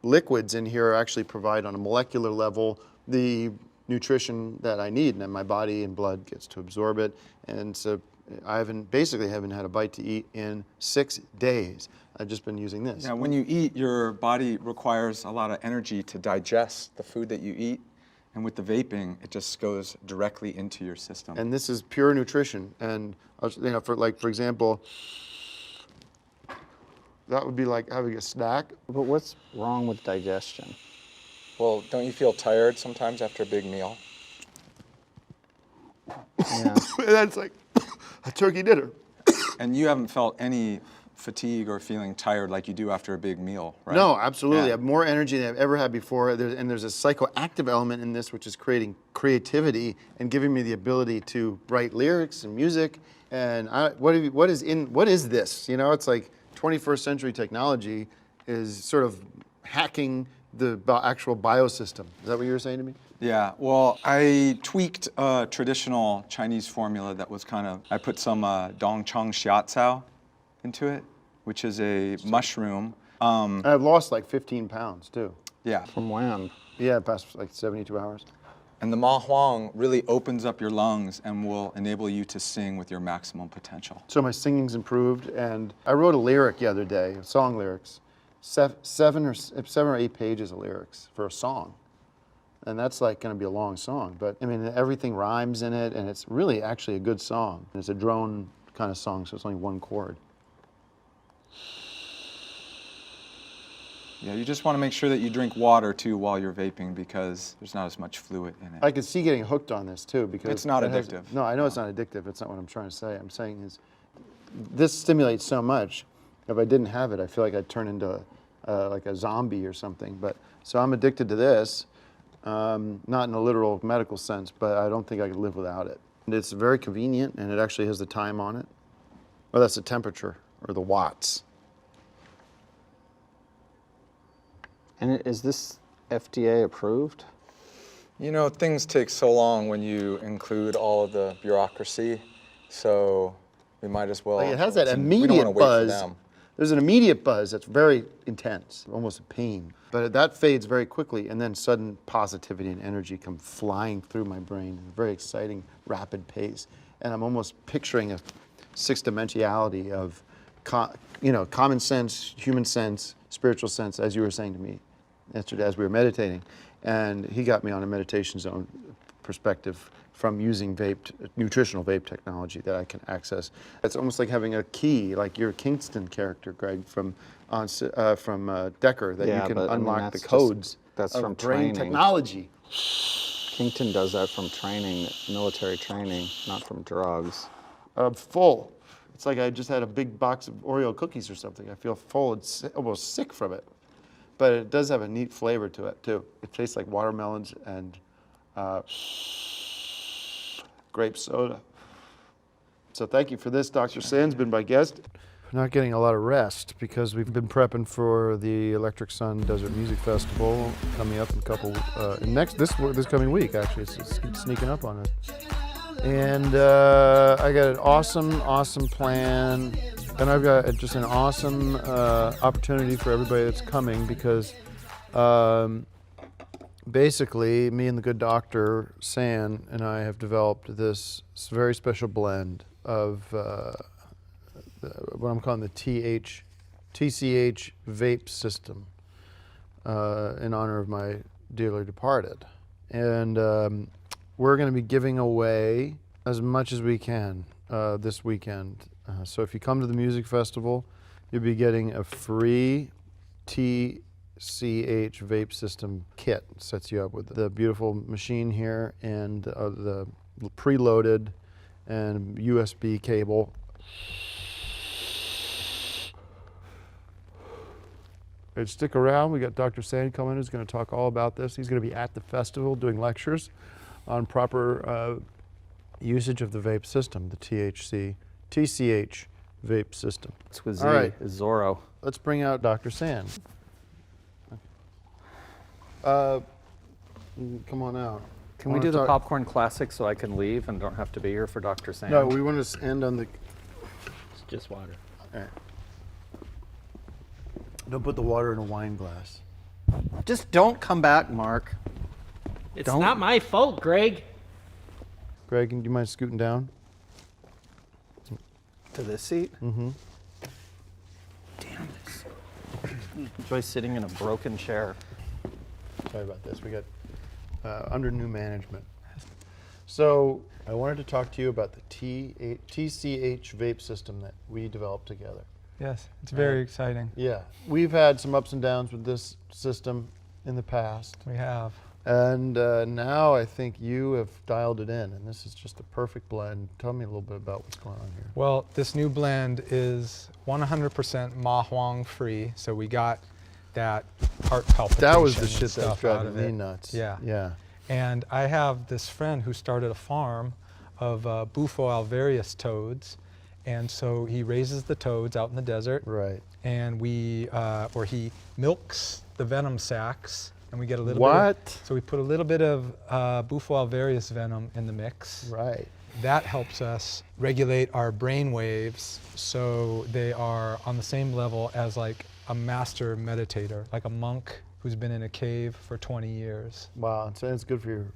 S1: liquids in here actually provide on a molecular level the nutrition that I need, and then my body and blood gets to absorb it. And so I basically haven't had a bite to eat in 6 days. I've just been using this.
S9: Yeah, when you eat, your body requires a lot of energy to digest the food that you eat. And with the vaping, it just goes directly into your system.
S1: And this is pure nutrition. And for example, that would be like having a snack.
S3: But what's wrong with digestion?
S4: Well, don't you feel tired sometimes after a big meal?
S3: Yeah.
S1: That's like a turkey dinner.
S9: And you haven't felt any fatigue or feeling tired like you do after a big meal, right?
S1: No, absolutely.
S9: Yeah.
S1: I have more energy than I've ever had before. There's a psychoactive element in this, which is creating creativity and giving me the ability to write lyrics and music. And what is this? You know, it's like 21st century technology is sort of hacking the actual biosystem. Is that what you were saying to me?
S9: Yeah, well, I tweaked a traditional Chinese formula that was I put some dongchong xiaocao into it, which is a mushroom.
S1: I've lost like 15 pounds too.
S9: Yeah,
S3: From when?
S1: Yeah, past like 72 hours.
S9: and the ma huang really opens up your lungs and will enable you to sing with your maximum potential.
S1: So my singing's improved, and I wrote a lyric the other day, song lyrics, 7 or 8 pages of lyrics for a song. And that's like going to be a long song, but I mean, everything rhymes in it, and it's really actually a good song. It's a drone kind of song, so it's only 1 chord.
S9: Yeah, you just want to make sure that you drink water too while you're vaping because there's not as much fluid in it.
S1: I could see getting hooked on this too, because
S9: It's not
S1: it has-
S9: addictive.
S1: No, I know it's not addictive. It's not what I'm trying to say. I'm saying is, this stimulates so much. If I didn't have it, I feel like I'd turn into like a zombie or something. But so I'm addicted to this, not in a literal medical sense, but I don't think I could live without it. And it's very convenient, and it actually has the time on it. Well, that's the temperature or the watts.
S3: And is this FDA approved?
S4: You know, things take so long when you include all of the bureaucracy, so we might as well.
S1: Like it has that
S4: we don't
S1: immediate
S4: wanna wait for
S1: buzz.
S4: them.
S1: There's an immediate buzz that's very intense, almost a pain. But that fades very quickly, and then sudden positivity and energy come flying through my brain at a very exciting, rapid pace. and I'm almost picturing a sixth dimensionality of, common sense, human sense, spiritual sense, as you were saying to me yesterday as we were meditating. And he got me on a meditation zone perspective from using nutritional vape technology that I can access. It's almost like having a key, like your Kingston character, Greg, from Decker, that you can
S3: but, I mean,
S1: unlock the
S3: that's
S1: codes
S3: that's
S1: of
S3: from
S1: brain
S3: training.
S1: technology.
S3: Kington does that from training, military training, not from drugs.
S1: Full. It's like I just had a big box of Oreo cookies or something. I feel full and almost sick from it. But it does have a neat flavor to it, too. It tastes like watermelons and grape soda. So thank you for this. Dr. Sand's been my guest. Not getting a lot of rest because we've been prepping for the Electric Sun Desert Music Festival coming up in a couple, this coming week, actually. It's sneaking up on us. And I got an awesome plan. And I've got just an awesome opportunity for everybody that's coming because basically me and the good Dr. San and I have developed this very special blend of what I'm calling the TCH vape system in honor of my dearly departed. And we're going to be giving away as much as we can this weekend. So if you come to the music festival, you'll be getting a free TCH vape system kit. It sets you up with the beautiful machine here and the preloaded and USB cable. And stick around. We got Dr. Sand coming who's going to talk all about this. He's going to be at the festival doing lectures on proper usage of the vape system, the TCH vape system.
S3: It's with Z,
S1: All right.
S3: is Zorro.
S1: Let's bring out Dr. Sand. Come on out.
S3: Can we do the popcorn classic so I can leave and don't have to be here for Dr. Sand?
S1: No, we want to end on the...
S3: It's just water.
S1: All right. Don't put the water in a wine glass.
S6: Just don't come back, Mark.
S8: It's not my fault, Greg.
S1: Greg, do you mind scooting down?
S6: To this seat?
S1: Mm-hmm.
S6: Damn it. Enjoy sitting in a broken chair.
S1: Sorry about this. We got under new management. So I wanted to talk to you about the TCH vape system that we developed together.
S7: Yes, it's very exciting.
S1: Yeah, we've had some ups and downs with this system in the past.
S7: We have.
S1: And now I think you have dialed it in, and this is just the perfect blend. Tell me a little bit about what's going on here.
S7: Well, this new blend is 100% Ma Huang free, so we got that heart palpitation.
S1: That was the
S7: and
S1: shit that was
S7: stuff out
S1: driving
S7: of
S1: me
S7: it.
S1: nuts.
S7: Yeah.
S1: Yeah.
S7: And I have this friend who started a farm of Bufo alvarius toads, and so he raises the toads out in the desert.
S1: Right.
S7: And he milks the venom sacs, and we get a little
S1: What?
S7: bit. So we put a little bit of Bufo alvarius venom in the mix.
S1: Right.
S7: That helps us regulate our brain waves so they are on the same level as like a master meditator, like a monk who's been in a cave for 20 years.
S1: Wow, so it's good for your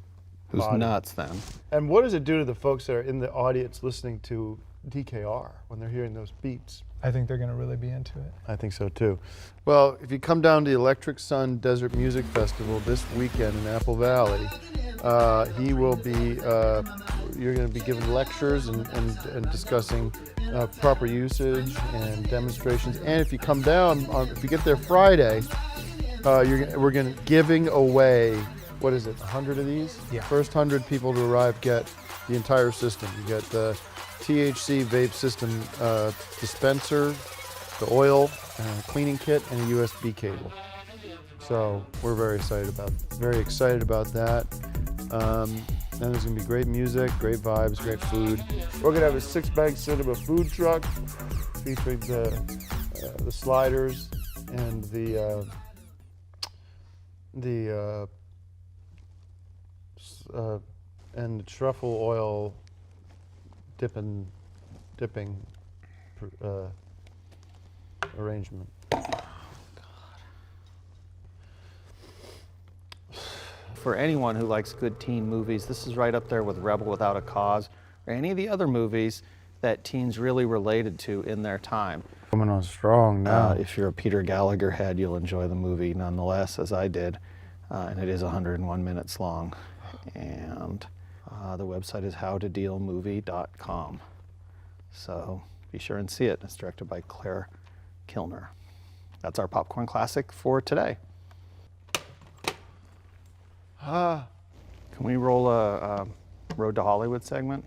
S3: Who's
S1: body.
S3: nuts then?
S1: And what does it do to the folks that are in the audience listening to DKR when they're hearing those beats?
S7: I think they're going to really be into it.
S1: I think so too. Well, if you come down to the Electric Sun Desert Music Festival this weekend in Apple Valley, he will be, you're going to be giving lectures and discussing proper usage and demonstrations. And if you come down, if you get there Friday, we're going to giving away, what is it, 100 of these?
S7: Yeah.
S1: First 100 people to arrive get the entire system. You get the THC vape system dispenser, the oil, cleaning kit, and a USB cable. So we're very excited about that. And there's gonna be great music, great vibes, great food. We're gonna have a 6-bag cinema food truck featuring the sliders and the truffle oil dipping arrangement.
S6: For anyone who likes good teen movies, this is right up there with Rebel Without a Cause or any of the other movies that teens really related to in their time.
S10: Coming on strong now.
S6: If you're a Peter Gallagher head, you'll enjoy the movie nonetheless, as I did. And it is 101 minutes long. And the website is howtodealmovie.com. So be sure and see it. It's directed by Claire Kilner. That's our popcorn classic for today. Can we roll a Road to Hollywood segment?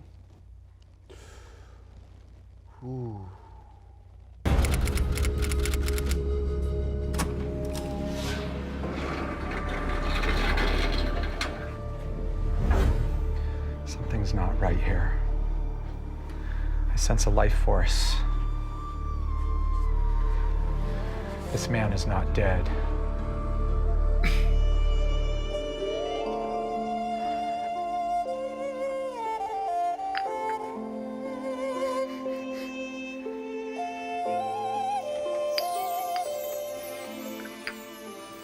S10: Ooh.
S7: Something's not right here. I sense a life force. This man is not dead.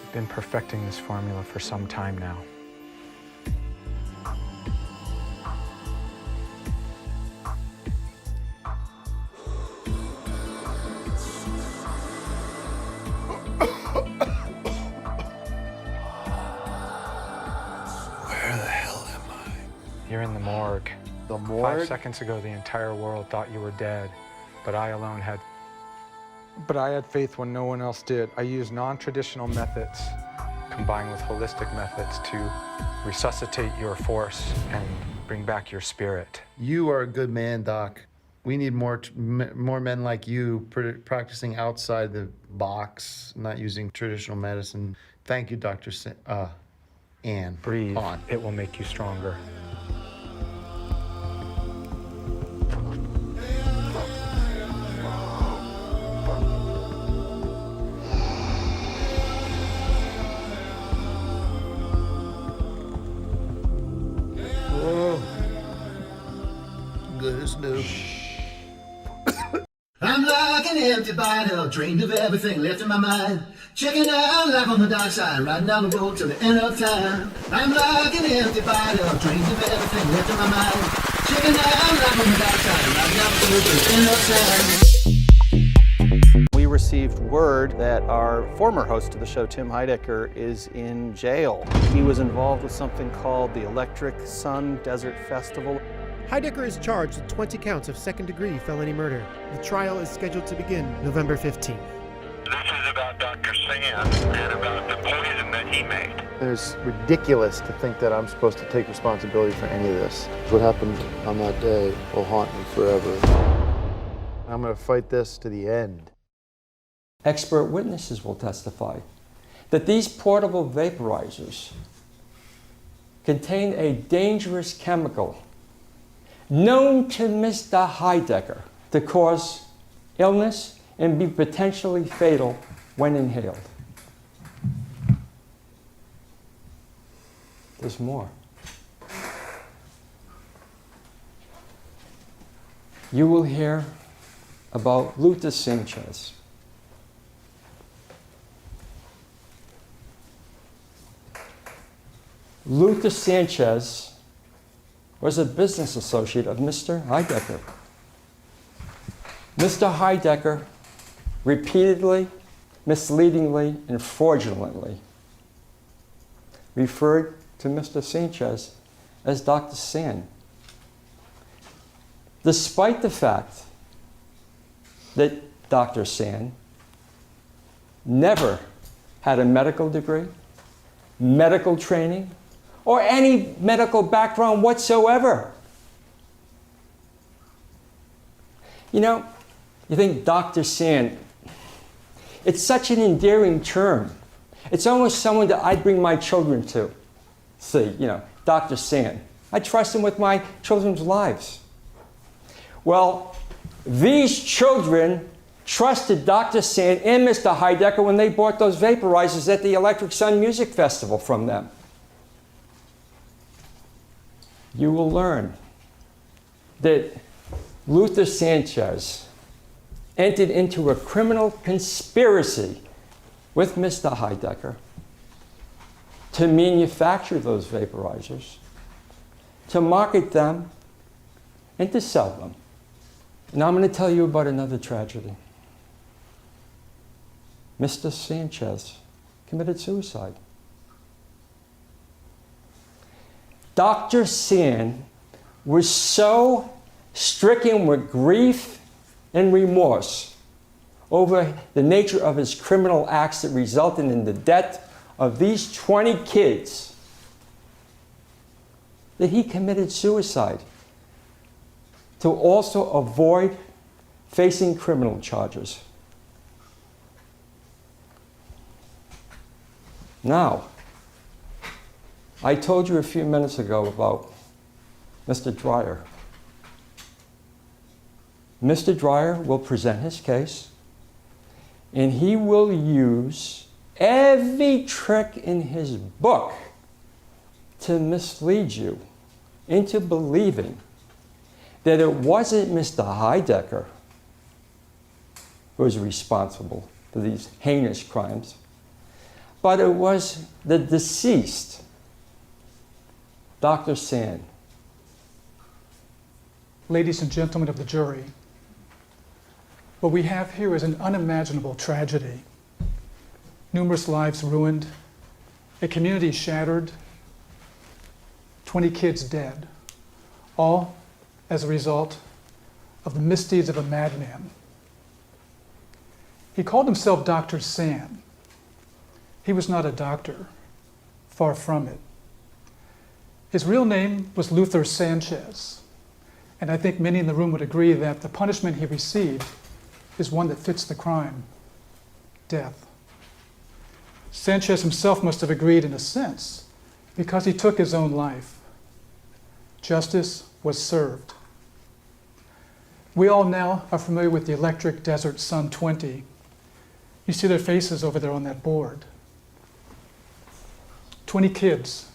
S7: I've been perfecting this formula for some time now. You're in the morgue.
S10: The morgue?
S7: 5 seconds ago, the entire world thought you were dead, but I alone had. But I had faith when no one else did. I used non-traditional methods combined with holistic methods to resuscitate your force and bring back your spirit.
S1: You are a good man, Doc. We need more men like you practicing outside the box, not using traditional medicine. Thank you, Dr. Ann.
S7: Breathe.
S1: On.
S7: It will make you stronger.
S1: Good as new.
S11: I'm like an empty bottle, drained of everything left in my mind. Checking out life on the dark side, riding down the road till the end of time. I'm like an empty bottle, drained of everything left in my mind. Checking out life on the dark side, riding down the road till the end of time.
S6: We received word that our former host of the show, Tim Heidecker, is in jail. He was involved with something called the Electric Sun Desert Festival.
S12: Heidecker is charged with 20 counts of second-degree felony murder. The trial is scheduled to begin November 15th.
S13: This is about Dr. Sam and about the poison that he made.
S1: It's ridiculous to think that I'm supposed to take responsibility for any of this. What happened on that day will haunt me forever. I'm going to fight this to the end.
S14: Expert witnesses will testify that these portable vaporizers contain a dangerous chemical known to Mr. Heidecker to cause illness and be potentially fatal when inhaled. There's more. You will hear about Luther Sanchez. Luther Sanchez was a business associate of Mr. Heidecker. Mr. Heidecker repeatedly, misleadingly, and fraudulently referred to Mr. Sanchez as Dr. San, despite the fact that Dr. San never had a medical degree, medical training, or any medical background whatsoever. You know, you think Dr. San, it's such an endearing term. It's almost someone that I'd bring my children to. See, you know, Dr. San. I trust him with my children's lives. Well, these children trusted Dr. San and Mr. Heidecker when they bought those vaporizers at the Electric Sun Music Festival from them. You will learn that Luther Sanchez entered into a criminal conspiracy with Mr. Heidecker to manufacture those vaporizers, to market them, and to sell them. And I'm going to tell you about another tragedy. Mr. Sanchez committed suicide. Dr. San was so stricken with grief and remorse over the nature of his criminal acts that resulted in the death of these 20 kids that he committed suicide to also avoid facing criminal charges. Now, I told you a few minutes ago about Mr. Dreyer. Mr. Dreyer will present his case, and he will use every trick in his book to mislead you into believing that it wasn't Mr. Heidecker who was responsible for these heinous crimes, but it was the deceased, Dr. San.
S15: Ladies and gentlemen of the jury, what we have here is an unimaginable tragedy. Numerous lives ruined, a community shattered, 20 kids dead, all as a result of the misdeeds of a madman. He called himself Dr. San. He was not a doctor, far from it. His real name was Luther Sanchez, and I think many in the room would agree that the punishment he received is one that fits the crime: death. Sanchez himself must have agreed in a sense, because he took his own life. Justice was served. We all now are familiar with the electric Desert Sun 20. You see their faces over there on that board. 20 kids,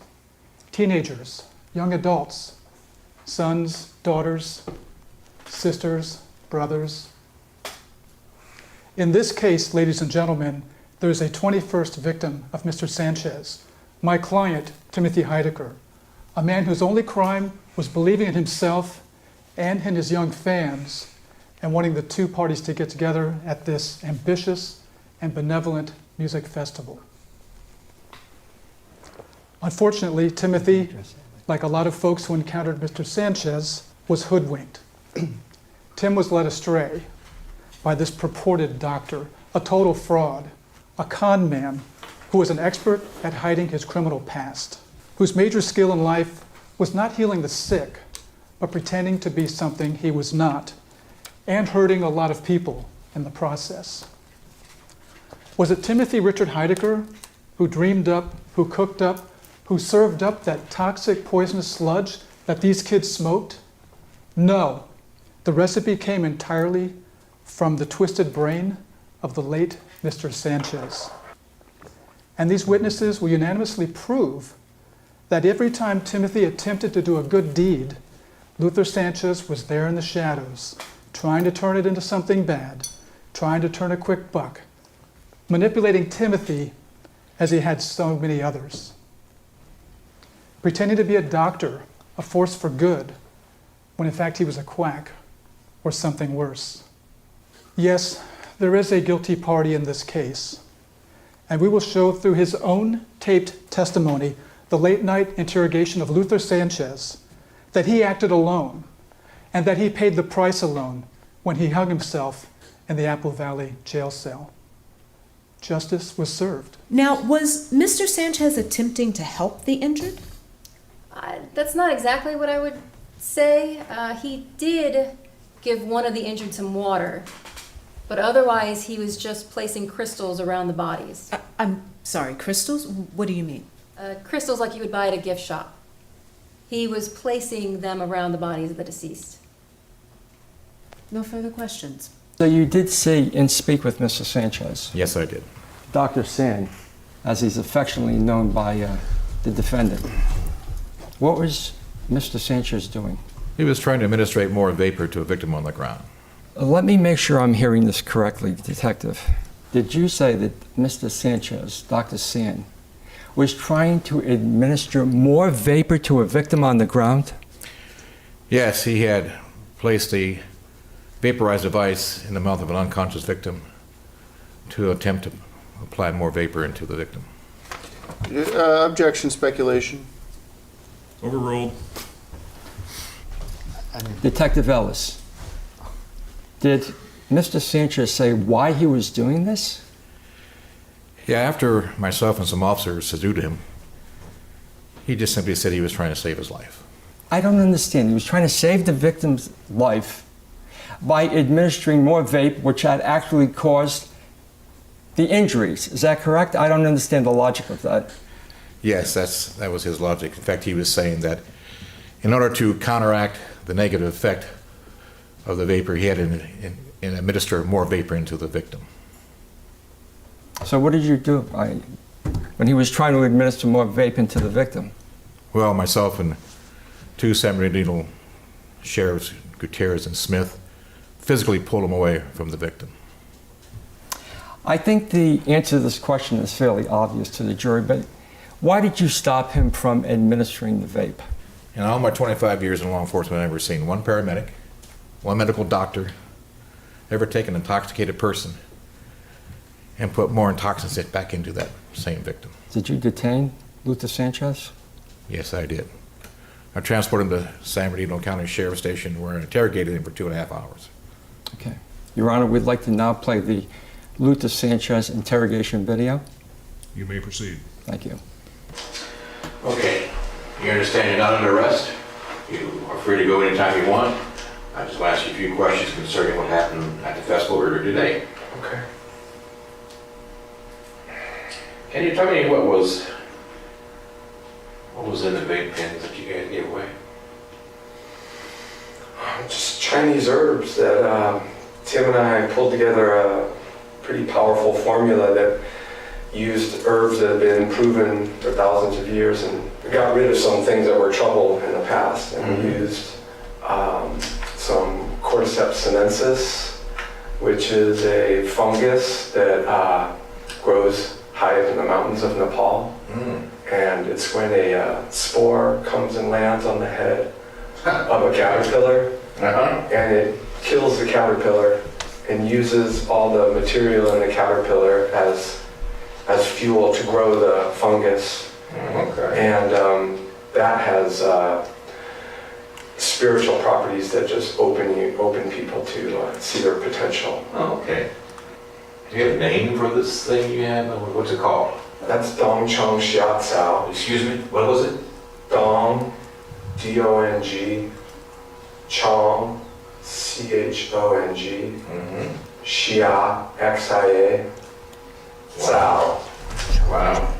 S15: teenagers, young adults, sons, daughters, sisters, brothers. In this case, ladies and gentlemen, there is a 21st victim of Mr. Sanchez, my client, Timothy Heidecker, a man whose only crime was believing in himself and in his young fans and wanting the two parties to get together at this ambitious and benevolent music festival. Unfortunately, Timothy, like a lot of folks who encountered Mr. Sanchez, was hoodwinked. Tim was led astray by this purported doctor, a total fraud, a con man who was an expert at hiding his criminal past, whose major skill in life was not healing the sick, but pretending to be something he was not, and hurting a lot of people in the process. Was it Timothy Richard Heidecker who dreamed up, who cooked up, who served up that toxic, poisonous sludge that these kids smoked? No. The recipe came entirely from the twisted brain of the late Mr. Sanchez. And these witnesses will unanimously prove that every time Timothy attempted to do a good deed, Luther Sanchez was there in the shadows, trying to turn it into something bad, trying to turn a quick buck, manipulating Timothy as he had so many others. Pretending to be a doctor, a force for good, when in fact he was a quack or something worse. Yes, there is a guilty party in this case, and we will show through his own taped testimony, the late-night interrogation of Luther Sanchez, that he acted alone and that he paid the price alone when he hung himself in the Apple Valley jail cell. Justice was served.
S16: Now, was Mr. Sanchez attempting to help the injured?
S17: That's not exactly what I would say. He did give one of the injured some water, but otherwise he was just placing crystals around the bodies.
S16: I'm sorry, crystals? What do you mean?
S17: Crystals like you would buy at a gift shop. He was placing them around the bodies of the deceased.
S16: No further questions.
S14: So you did see and speak with Mr. Sanchez?
S18: Yes, I did.
S14: Dr. San, as he's affectionately known by the defendant. What was Mr. Sanchez doing?
S18: He was trying to administrate more vapor to a victim on the ground.
S14: Let me make sure I'm hearing this correctly, Detective. Did you say that Mr. Sanchez, Dr. San, was trying to administer more vapor to a victim on the ground?
S18: Yes, he had placed a vaporized device in the mouth of an unconscious victim to attempt to apply more vapor into the victim.
S1: Objection, speculation.
S18: Overruled.
S14: Detective Ellis, did Mr. Sanchez say why he was doing this?
S18: Yeah, after myself and some officers saluted him, he just simply said he was trying to save his life.
S14: I don't understand. He was trying to save the victim's life by administering more vape, which had actually caused the injuries. Is that correct? I don't understand the logic of that. Yes,
S18: That was his logic. In fact, he was saying that in order to counteract the negative effect of the vapor, he had to administer more vapor into the victim.
S14: So what did you do when he was trying to administer more vape into the victim?
S18: Well, myself and two San Bernardino sheriffs, Gutierrez and Smith, physically pulled him away from the victim.
S14: I think the answer to this question is fairly obvious to the jury, but why did you stop him from administering the vape?
S18: In all my 25 years in law enforcement, I've never seen one paramedic, one medical doctor, ever take an intoxicated person and put more intoxicants back into that same victim.
S14: Did you detain Luther Sanchez?
S18: Yes, I did. I transported him to San Bernardino County Sheriff's Station where I interrogated him for 2.5 hours.
S14: Okay. Your Honor, we'd like to now play the Luther Sanchez interrogation video.
S18: You may proceed.
S14: Thank you.
S18: Okay. You understand you're not under arrest? You are free to go anytime you want. I just want to ask you a few questions concerning what happened at the festival earlier today. Okay. Can you tell me what was in the vape pens that you guys gave away?
S19: Just Chinese herbs that Tim and I pulled together a pretty powerful formula that used herbs that have been proven for thousands of years, and we got rid of some things that were trouble in the past, and we used some Cordyceps sinensis, which is a fungus that grows high up in the mountains of Nepal. And it's when a spore comes and lands on the head of a caterpillar, and it kills the caterpillar and uses all the material in the caterpillar as fuel to grow the fungus. And that has spiritual properties that just open people to see their potential.
S18: Oh, okay. Do you have a name for this thing you have? What's it called?
S19: That's Dong Chong Xiat Sao.
S18: Excuse me, what was it?
S19: Dong, D-O-N-G, Chong, C-H-O-N-G, Xia, X-I-A, Sao.
S18: Wow.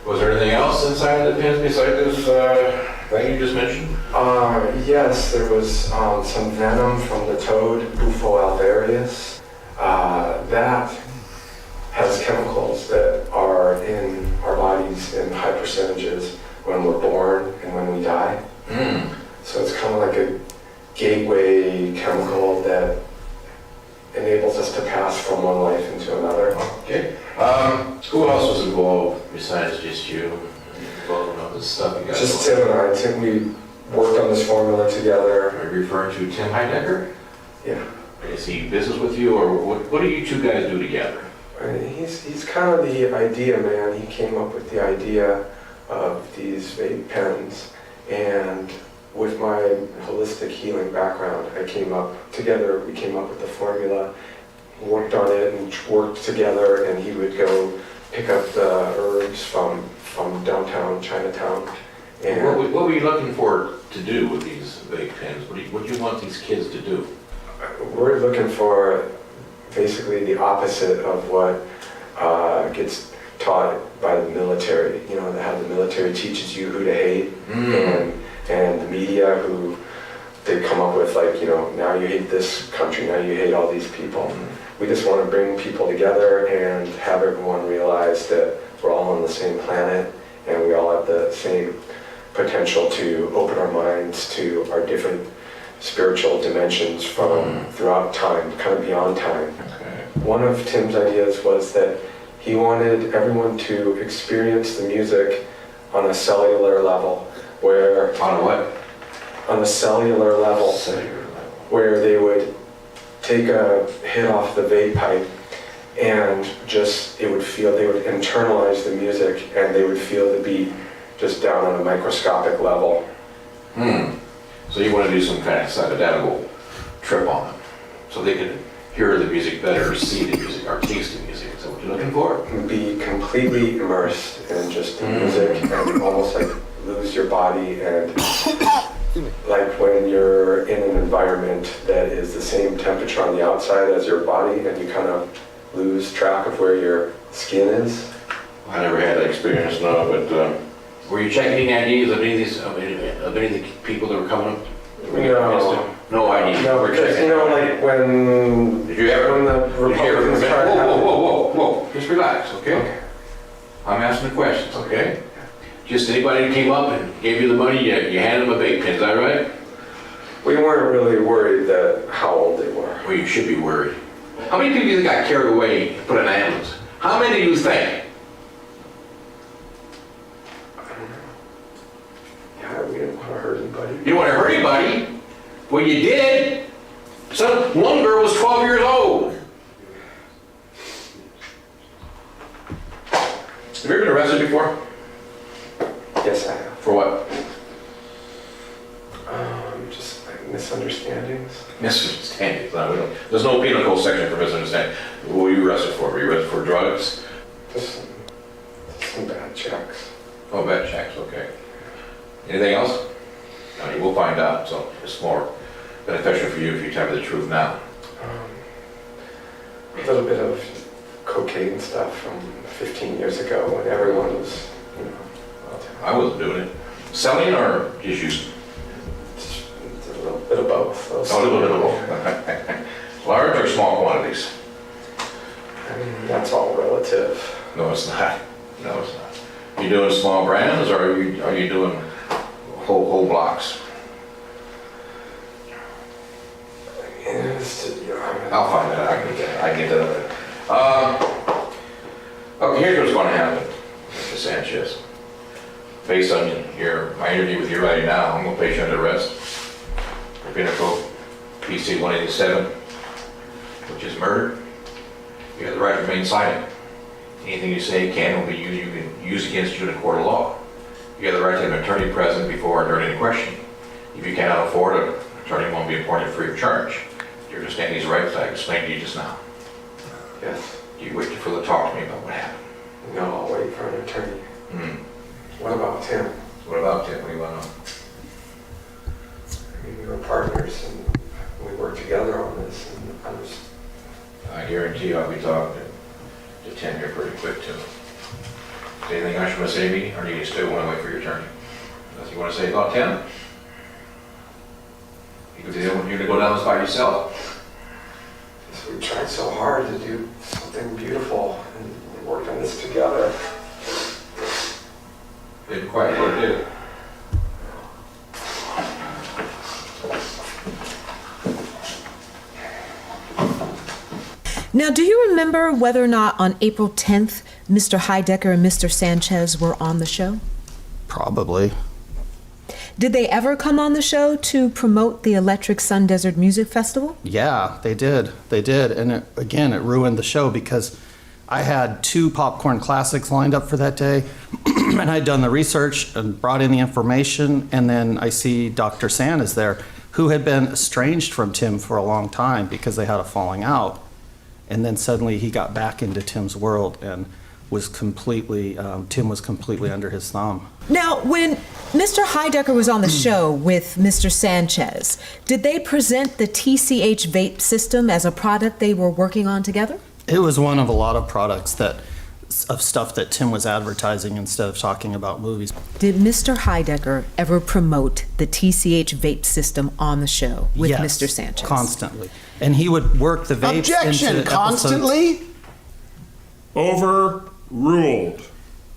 S18: Was there anything else inside the pens besides this thing you just mentioned?
S19: Yes, there was some venom from the toad, Bufo alvarius. That has chemicals that are in our bodies in high percentages when we're born and when we die. So it's kind of like a gateway chemical that enables us to pass from one life into another.
S18: Okay. Who else was involved besides just you? Involved in all this stuff you got?
S19: Just Tim and I. Tim, we worked on this formula together.
S18: Are you referring to Tim Heidecker?
S19: Yeah.
S18: Is he business with you, or what do you two guys do together?
S19: He's kind of the idea man. He came up with the idea of these vape pens, and with my holistic healing background, we came up with the formula, worked on it and worked together, and he would go pick up the herbs from downtown Chinatown. And
S18: what were you looking for to do with these vape pens? What do you want these kids to do?
S19: We're looking for basically the opposite of what gets taught by the military. You know, how the military teaches you who to hate, and the media who they come up with, like, you know, now you hate this country, now you hate all these people. We just want to bring people together and have everyone realize that we're all on the same planet and we all have the same potential to open our minds to our different spiritual dimensions from throughout time, kind of beyond time. One of Tim's ideas was that he wanted everyone to experience the music on a cellular level, where
S18: on what?
S19: on a cellular level, where they would take a hit off the vape pipe and just, they would internalize the music and they would feel the beat just down on a microscopic level.
S18: So you want to do some kind of psychedelic trip on them, so they can hear the music better, see the music, or taste the music. Is that what you're looking for?
S19: Be completely immersed in just the music and almost like lose your body, and like when you're in an environment that is the same temperature on the outside as your body and you kind of lose track of where your skin is.
S18: I never had that experience, no, but were you checking any IDs of any of the people that were coming up?
S19: No.
S18: No ID.
S19: No, because like when
S18: did you ever
S19: when the Republicans tried to have
S18: whoa, just relax, okay? I'm asking the questions, okay? Just anybody who came up and gave you the money, you handed them a vape pen, is that right?
S19: We weren't really worried that how old they were.
S18: Well, you should be worried. How many people do you think got carried away and put in an ambulance? How many do you think?
S19: Yeah, we didn't want to hurt anybody.
S18: You didn't want to hurt anybody? Well, you did. One girl was 12 years old. Have you ever been arrested before?
S19: Yes, I have.
S18: For what?
S19: Just like misunderstandings.
S18: Misunderstandings. No, there's no penal code section for misunderstanding. What were you arrested for? Were you arrested for drugs?
S19: Just some bad checks.
S18: Oh, bad checks, okay. Anything else? No, you will find out, so it's more beneficial for you if you tell me the truth now.
S19: A little bit of cocaine stuff from 15 years ago when everyone was,
S18: I wasn't doing it. Selling or just using?
S19: A little bit of both.
S18: A little bit of both. Large or small quantities?
S19: I mean, that's all relative.
S18: No, it's not. No, it's not. You doing small brands or are you doing whole blocks? I'll find that. I get that. Okay, here's what's going to happen, Mr. Sanchez. Based on my interview with you right now, I'm going to place you under arrest for penal code PC 187, which is murder. You have the right to remain silent. Anything you say can be used against you in a court of law. You have the right to have an attorney present before or during any question. If you cannot afford it, an attorney won't be appointed free of charge. Do you understand these rights I explained to you just now?
S19: Yes.
S18: Do you wish to further talk to me about what happened?
S19: No, I'll wait for an attorney. What about Tim?
S18: What about Tim? What do you want to know?
S19: I mean, we were partners and we worked together on this. And
S18: I guarantee you I'll be talking to Tim here pretty quick too. Is there anything else you want to say to me, or do you still want to wait for your attorney? Nothing you want to say about Tim? You could be the one to go down this by yourself.
S19: we tried so hard to do something beautiful and work on this together.
S18: Didn't quite work, did it?
S16: Now, do you remember whether or not on April 10th, Mr. Heidecker and Mr. Sanchez were on the show?
S3: Probably.
S16: Did they ever come on the show to promote the Electric Sun Desert Music Festival?
S3: Yeah, they did. They did. And it ruined the show because I had 2 popcorn classics lined up for that day. And I'd done the research and brought in the information. And then I see Dr. Sanchez there, who had been estranged from Tim for a long time because they had a falling out. And then suddenly he got back into Tim's world and was completely, Tim was completely under his thumb.
S16: Now, when Mr. Heidecker was on the show with Mr. Sanchez, did they present the TCH vape system as a product they were working on together?
S3: It was one of a lot of products of stuff that Tim was advertising instead of talking about movies.
S16: Did Mr. Heidecker ever promote the TCH vape system on the show with Mr. Sanchez?
S3: Constantly. And he would work the vapes into
S1: constantly?
S3: episodes.
S20: Overruled.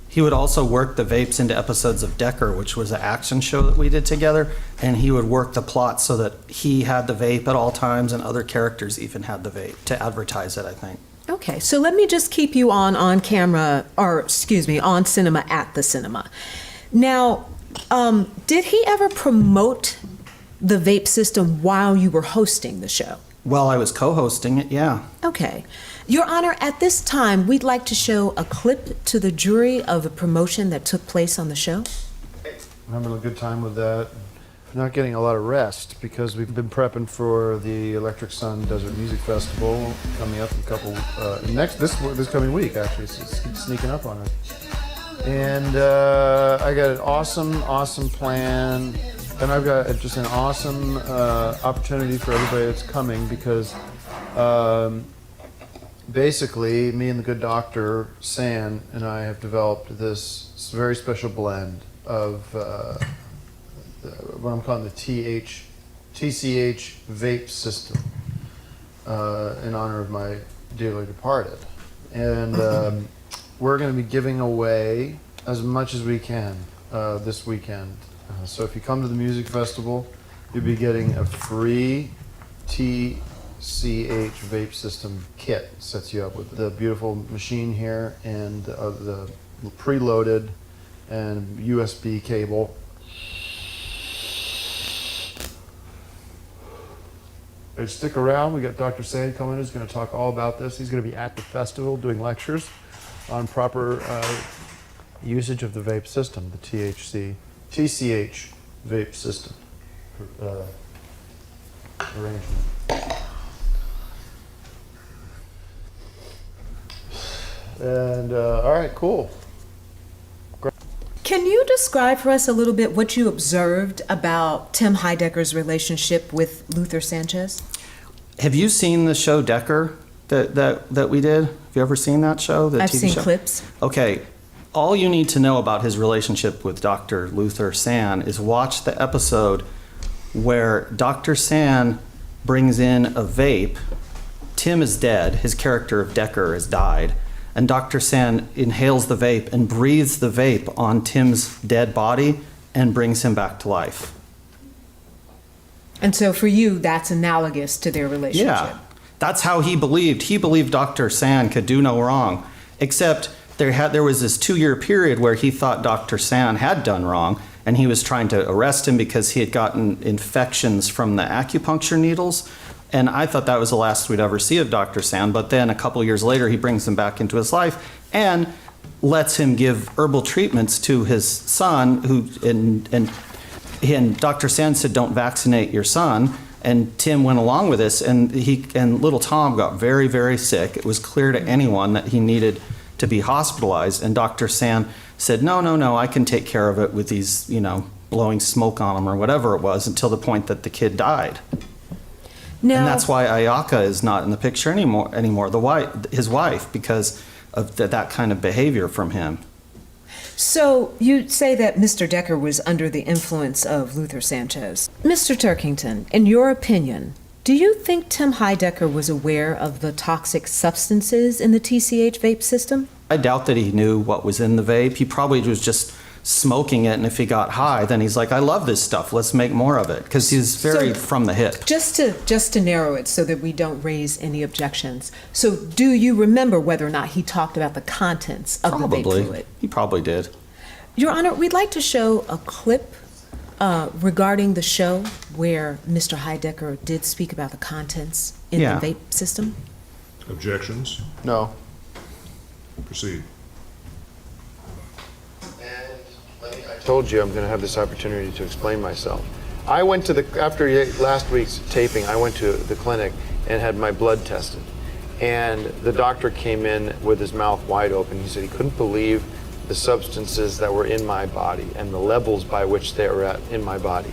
S3: He would also work the vapes into episodes of Decker, which was an action show that we did together, and he would work the plot so that he had the vape at all times and other characters even had the vape to advertise it, I think.
S16: Okay, so let me just keep you on camera, or excuse me, on cinema at the cinema. Now, did he ever promote the vape system while you were hosting the show?
S3: While I was co-hosting it, yeah.
S16: Okay. Your Honor, at this time, we'd like to show a clip to the jury of a promotion that took place on the show.
S1: I'm having a good time with that. Not getting a lot of rest because we've been prepping for the Electric Sun Desert Music Festival coming up in a couple this coming week. Actually, so it's sneaking up on us. And I got an awesome plan, and I've got just an awesome opportunity for everybody that's coming because basically, me and the good doctor San and I have developed this very special blend of what I'm calling the TCH vape system in honor of my dearly departed. And we're going to be giving away as much as we can this weekend. So if you come to the music festival, you'll be getting a free TCH vape system kit. Sets you up with the beautiful machine here and the preloaded and USB cable. And stick around. We got Dr. Sand coming in who's going to talk all about this. He's going to be at the festival doing lectures on proper usage of the vape system, the TCH vape system arrangement. And all right, cool.
S16: Can you describe for us a little bit what you observed about Tim Heidecker's relationship with Luther Sanchez?
S3: Have you seen the show Decker that we did? Have you ever seen that show?
S16: I've seen clips.
S3: Okay. All you need to know about his relationship with Dr. Luther San is watch the episode where Dr. San brings in a vape. Tim is dead. His character of Decker has died. And Dr. San inhales the vape and breathes the vape on Tim's dead body and brings him back to life.
S16: And so for you, that's analogous to their relationship.
S3: Yeah, that's how he believed. He believed Dr. San could do no wrong, except there was this 2-year period where he thought Dr. San had done wrong, and he was trying to arrest him because he had gotten infections from the acupuncture needles. And I thought that was the last we'd ever see of Dr. San, but then a couple years later, he brings him back into his life and lets him give herbal treatments to his son, and Dr. San said, "Don't vaccinate your son." And Tim went along with this, and little Tom got very, very sick. It was clear to anyone that he needed to be hospitalized, and Dr. San said, "No, I can take care of it with these, blowing smoke on him or whatever it was," until the point that the kid died.
S16: Now,
S3: and that's why Ayaka is not in the picture anymore, his wife, because of that kind of behavior from him.
S16: So you say that Mr. Decker was under the influence of Luther Sanchez. Mr. Turkington, in your opinion, do you think Tim Heidecker was aware of the toxic substances in the TCH vape system?
S3: I doubt that he knew what was in the vape. He probably was just smoking it, and if he got high, then he's like, "I love this stuff, let's make more of it," because he's very from the hip.
S16: Just to narrow it so that we don't raise any objections. So do you remember whether or not he talked about the contents of the vape fluid?
S3: He probably did.
S16: Your Honor, we'd like to show a clip regarding the show where Mr. Heidecker did speak about the contents in the vape system.
S20: Objections?
S1: No.
S20: Proceed.
S1: I told you I'm going to have this opportunity to explain myself. I went to after last week's taping, I went to the clinic and had my blood tested. And the doctor came in with his mouth wide open. He said he couldn't believe the substances that were in my body and the levels by which they were at in my body.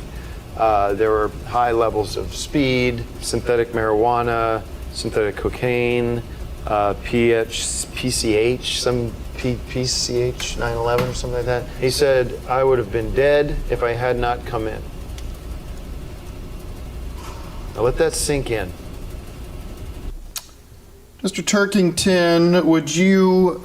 S1: There were high levels of speed, synthetic marijuana, synthetic cocaine, PCH, some PCH 911 or something like that. He said I would have been dead if I had not come in. Now let that sink in. Mr. Turkington, would you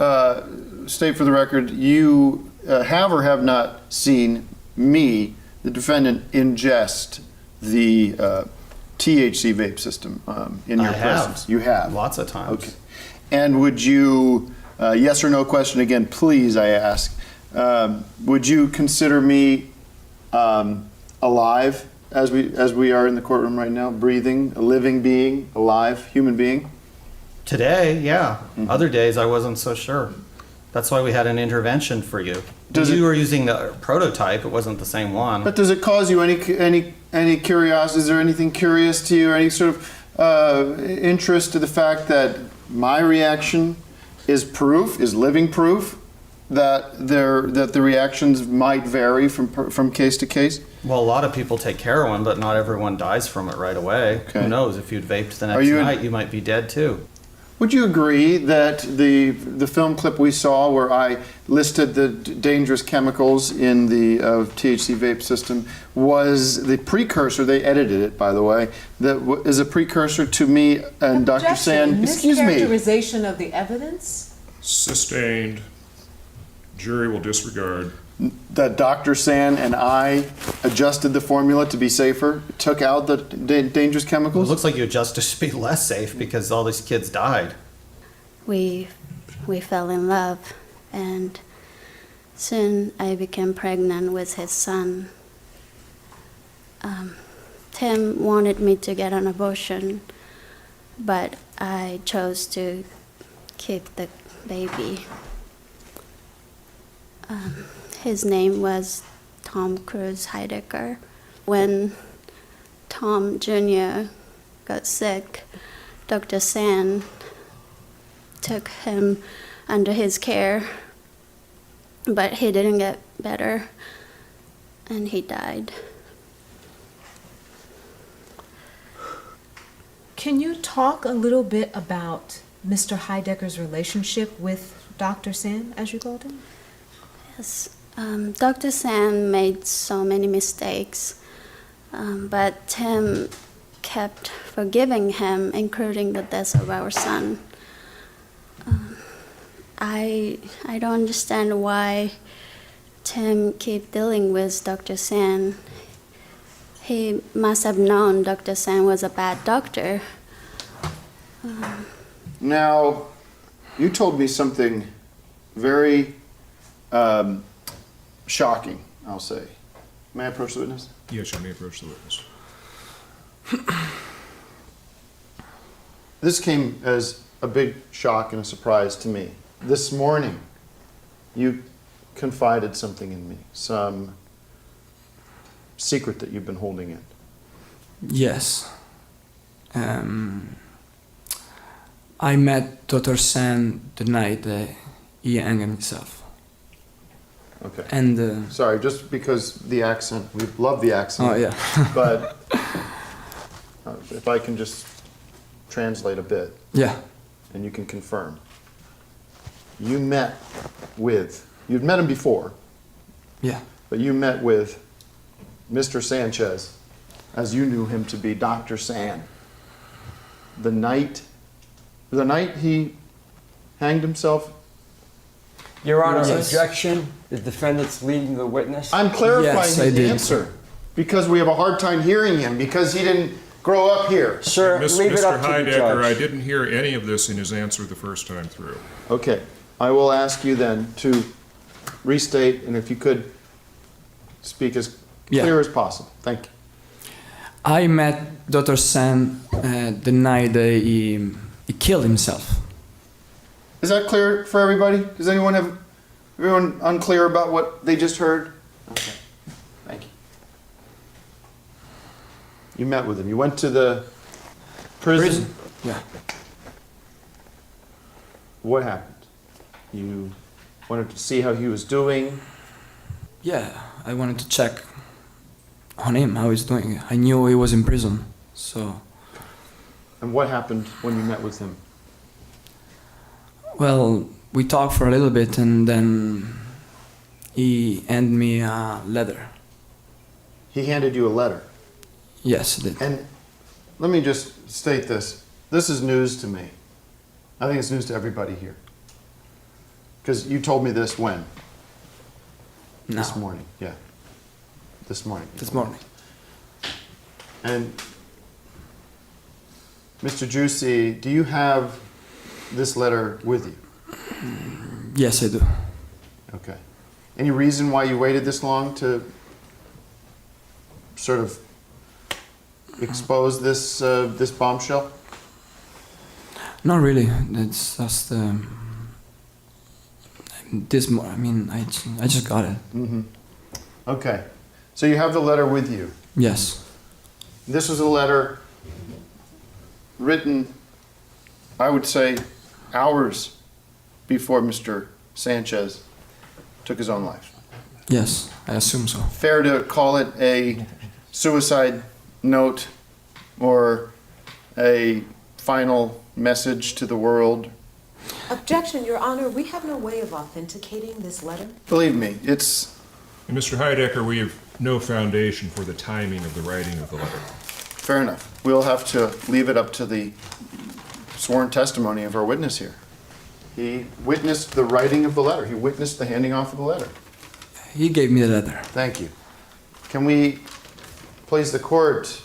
S1: state for the record you have or have not seen me, the defendant, ingest the THC vape system in your presence? You have?
S3: Lots of times.
S1: Okay. And would you, yes or no question again, please, I ask, would you consider me alive as we are in the courtroom right now, breathing, a living being, alive, human being?
S6: Today, yeah. Other days, I wasn't so sure. That's why we had an intervention for you. You were using the prototype. It wasn't the same one.
S1: But does it cause you any curiosity? Is there anything curious to you, or any sort of interest to the fact that my reaction is living proof that the reactions might vary from case to case?
S6: Well, a lot of people take heroin, but not everyone dies from it right away.
S1: Okay.
S6: Who knows? If you'd vaped the next night, you might be dead too.
S1: Would you agree that the film clip we saw where I listed the dangerous chemicals in the THC vape system was the precursor, they edited it by the way, that is a precursor to me and Dr. Sand, excuse me.
S16: Mischaracterization of the evidence?
S20: Sustained. Jury will disregard.
S1: That Dr. Sand and I adjusted the formula to be safer, took out the dangerous chemicals?
S6: It looks like you adjusted to be less safe because all these kids died.
S21: We fell in love, and soon I became pregnant with his son. Tim wanted me to get an abortion, but I chose to keep the baby. His name was Tom Cruise Heidecker. When Tom Jr. got sick, Dr. Sand took him under his care, but he didn't get better, and he died.
S16: Can you talk a little bit about Mr. Heidecker's relationship with Dr. Sand, as you called him?
S21: Yes. Dr. Sand made so many mistakes, but Tim kept forgiving him, including the death of our son. I don't understand why Tim keep dealing with Dr. Sand. He must have known Dr. Sand was a bad doctor.
S1: Now, you told me something very shocking, I'll say. May I approach the witness?
S20: Yes, you may approach the witness.
S1: This came as a big shock and a surprise to me. This morning, you confided something in me, some secret that you've been holding in.
S22: Yes. I met Dr. Sand the night that he hanged himself.
S1: Okay.
S22: And
S1: sorry, just because the accent, we love the accent.
S22: Oh, yeah.
S1: But if I can just translate a bit.
S22: Yeah.
S1: And you can confirm. You'd met him before.
S22: Yeah.
S1: But you met with Mr. Sanchez, as you knew him to be, Dr. Sand. The night he hanged himself.
S14: Your Honor,
S22: Yes.
S14: objection. The defendant's leading the witness.
S1: I'm clarifying
S22: Yes, I
S1: his
S22: did.
S1: answer because we have a hard time hearing him because he didn't grow up here.
S14: Sir, leave it
S20: Mr.
S14: up to the
S20: Heidecker, I
S14: judge.
S20: didn't hear any of this in his answer the first time through.
S1: Okay, I will ask you then to restate, and if you could speak as clear as possible. Thank you.
S22: I met Dr. Sand the night that he killed himself.
S1: Is that clear for everybody? Does everyone unclear about what they just heard? Okay, thank you. You met with him. You went to the prison?
S22: Yeah.
S1: What happened? You wanted to see how he was doing?
S22: Yeah, I wanted to check on him, how he's doing. I knew he was in prison, so...
S1: And what happened when you met with him?
S22: Well, we talked for a little bit and then he handed me a letter.
S1: He handed you a letter?
S22: Yes, he did.
S1: And let me just state this. This is news to me. I think it's news to everybody here. Because you told me this when?
S22: No.
S1: This morning, yeah. This morning.
S22: This morning.
S1: And Mr. Juicy, do you have this letter with you?
S22: Yes, I do.
S1: Okay. Any reason why you waited this long to sort of expose this this bombshell?
S22: Not really. It's just this. I mean, I just got it.
S1: Mm-hmm. Okay. So you have the letter with you.
S22: Yes.
S1: This was a letter written, I would say, hours before Mr. Sanchez took his own life.
S22: Yes, I assume so.
S1: Fair to call it a suicide note or a final message to the world?
S16: Objection, Your Honor. We have no way of authenticating this letter.
S1: Believe me, it's...
S20: And Mr. Heidecker, we have no foundation for the timing of the writing of the letter.
S1: Fair enough. We'll have to leave it up to the sworn testimony of our witness here. He witnessed the writing of the letter. He witnessed the handing off of the letter.
S22: He gave me the letter.
S1: Thank you. Can we please the court,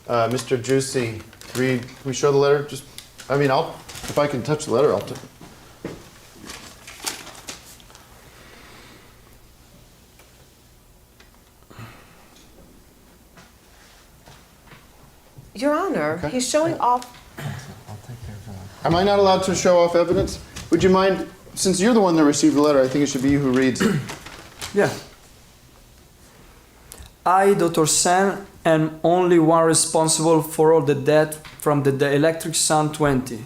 S1: Mr. Juicy, read, can we show the letter? Just, I mean, if I can touch the letter, I'll touch it.
S16: Your Honor,
S1: Okay.
S16: he's showing off.
S1: Am I not allowed to show off evidence? Would you mind, since you're the one that received the letter, I think it should be you who reads it.
S22: Yeah. I, Dr. Sen, am only one responsible for all the death from the Electric Sun 20.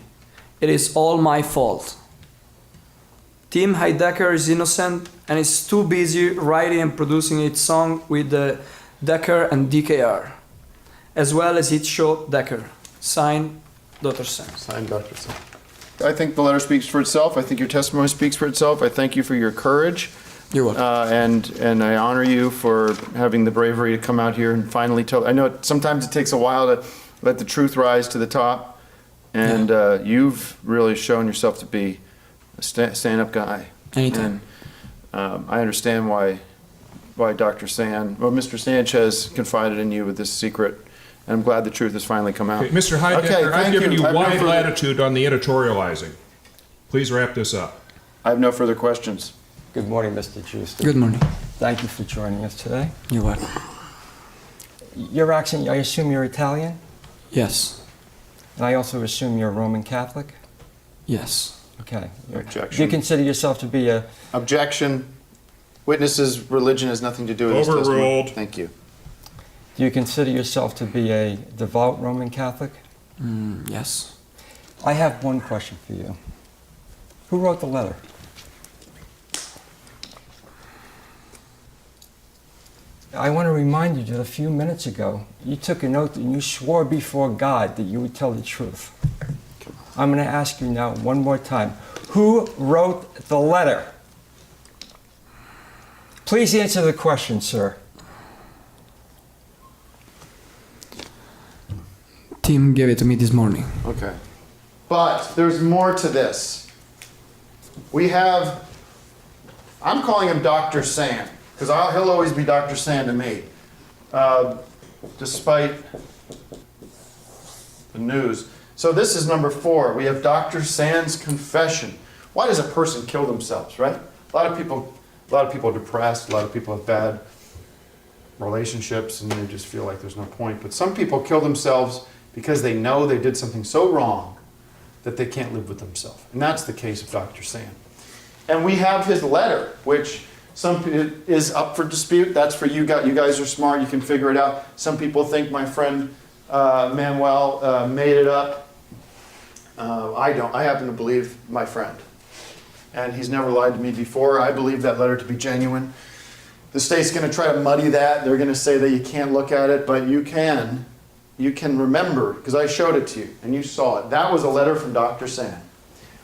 S22: It is all my fault. Tim Heidecker is innocent and is too busy writing and producing its song with the Decker and DKR, as well as its show Decker. Signed, Dr. Sen.
S1: Signed, Dr. Sen. I think the letter speaks for itself. I think your testimony speaks for itself. I thank you for your courage.
S22: You're welcome.
S1: And I honor you for having the bravery to come out here and finally tell. I know sometimes it takes a while to let the truth rise to the top, and you've really shown yourself to be a stand-up guy.
S22: Anytime.
S1: And I understand why Dr. Mr. Sanchez confided in you with this secret, and I'm glad the truth has finally come out.
S20: Okay, Mr. Heidecker, I've given you
S1: I have no
S20: wide
S1: further-
S20: latitude on the editorializing. Please wrap this up.
S1: I have no further questions.
S2: Good morning, Mr. Juicy.
S22: Good morning.
S2: Thank you for joining us today.
S22: You're welcome.
S2: Your accent, I assume you're Italian?
S22: Yes.
S2: And I also assume you're Roman Catholic?
S22: Yes.
S2: Okay.
S1: Objection.
S2: Do you consider yourself to be a...
S1: Objection. Witness's religion has nothing to do with his testimony.
S20: Overruled.
S1: Thank you.
S2: Do you consider yourself to be a devout Roman Catholic?
S22: Yes.
S2: I have one question for you. Who wrote the letter? I want to remind you that a few minutes ago, you took an oath and you swore before God that you would tell the truth. I'm going to ask you now one more time. Who wrote the letter? Please answer the question, sir.
S22: Tim gave it to me this morning.
S1: Okay. But there's more to this. I'm calling him Dr. San, because he'll always be Dr. San to me, despite the news. So this is number 4. We have Dr. San's confession. Why does a person kill themselves, right? A lot of people are depressed, a lot of people have bad relationships, and they just feel like there's no point. But some people kill themselves because they know they did something so wrong that they can't live with themselves. And that's the case of Dr. San. And we have his letter, which is up for dispute. That's for you guys. You guys are smart. You can figure it out. Some people think my friend Manuel made it up. I don't. I happen to believe my friend. And he's never lied to me before. I believe that letter to be genuine. The state's going to try to muddy that. They're going to say that you can't look at it, but you can. You can remember, because I showed it to you, and you saw it. That was a letter from Dr. San.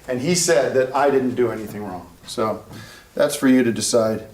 S1: And he said that I didn't do anything wrong. So that's for you to decide.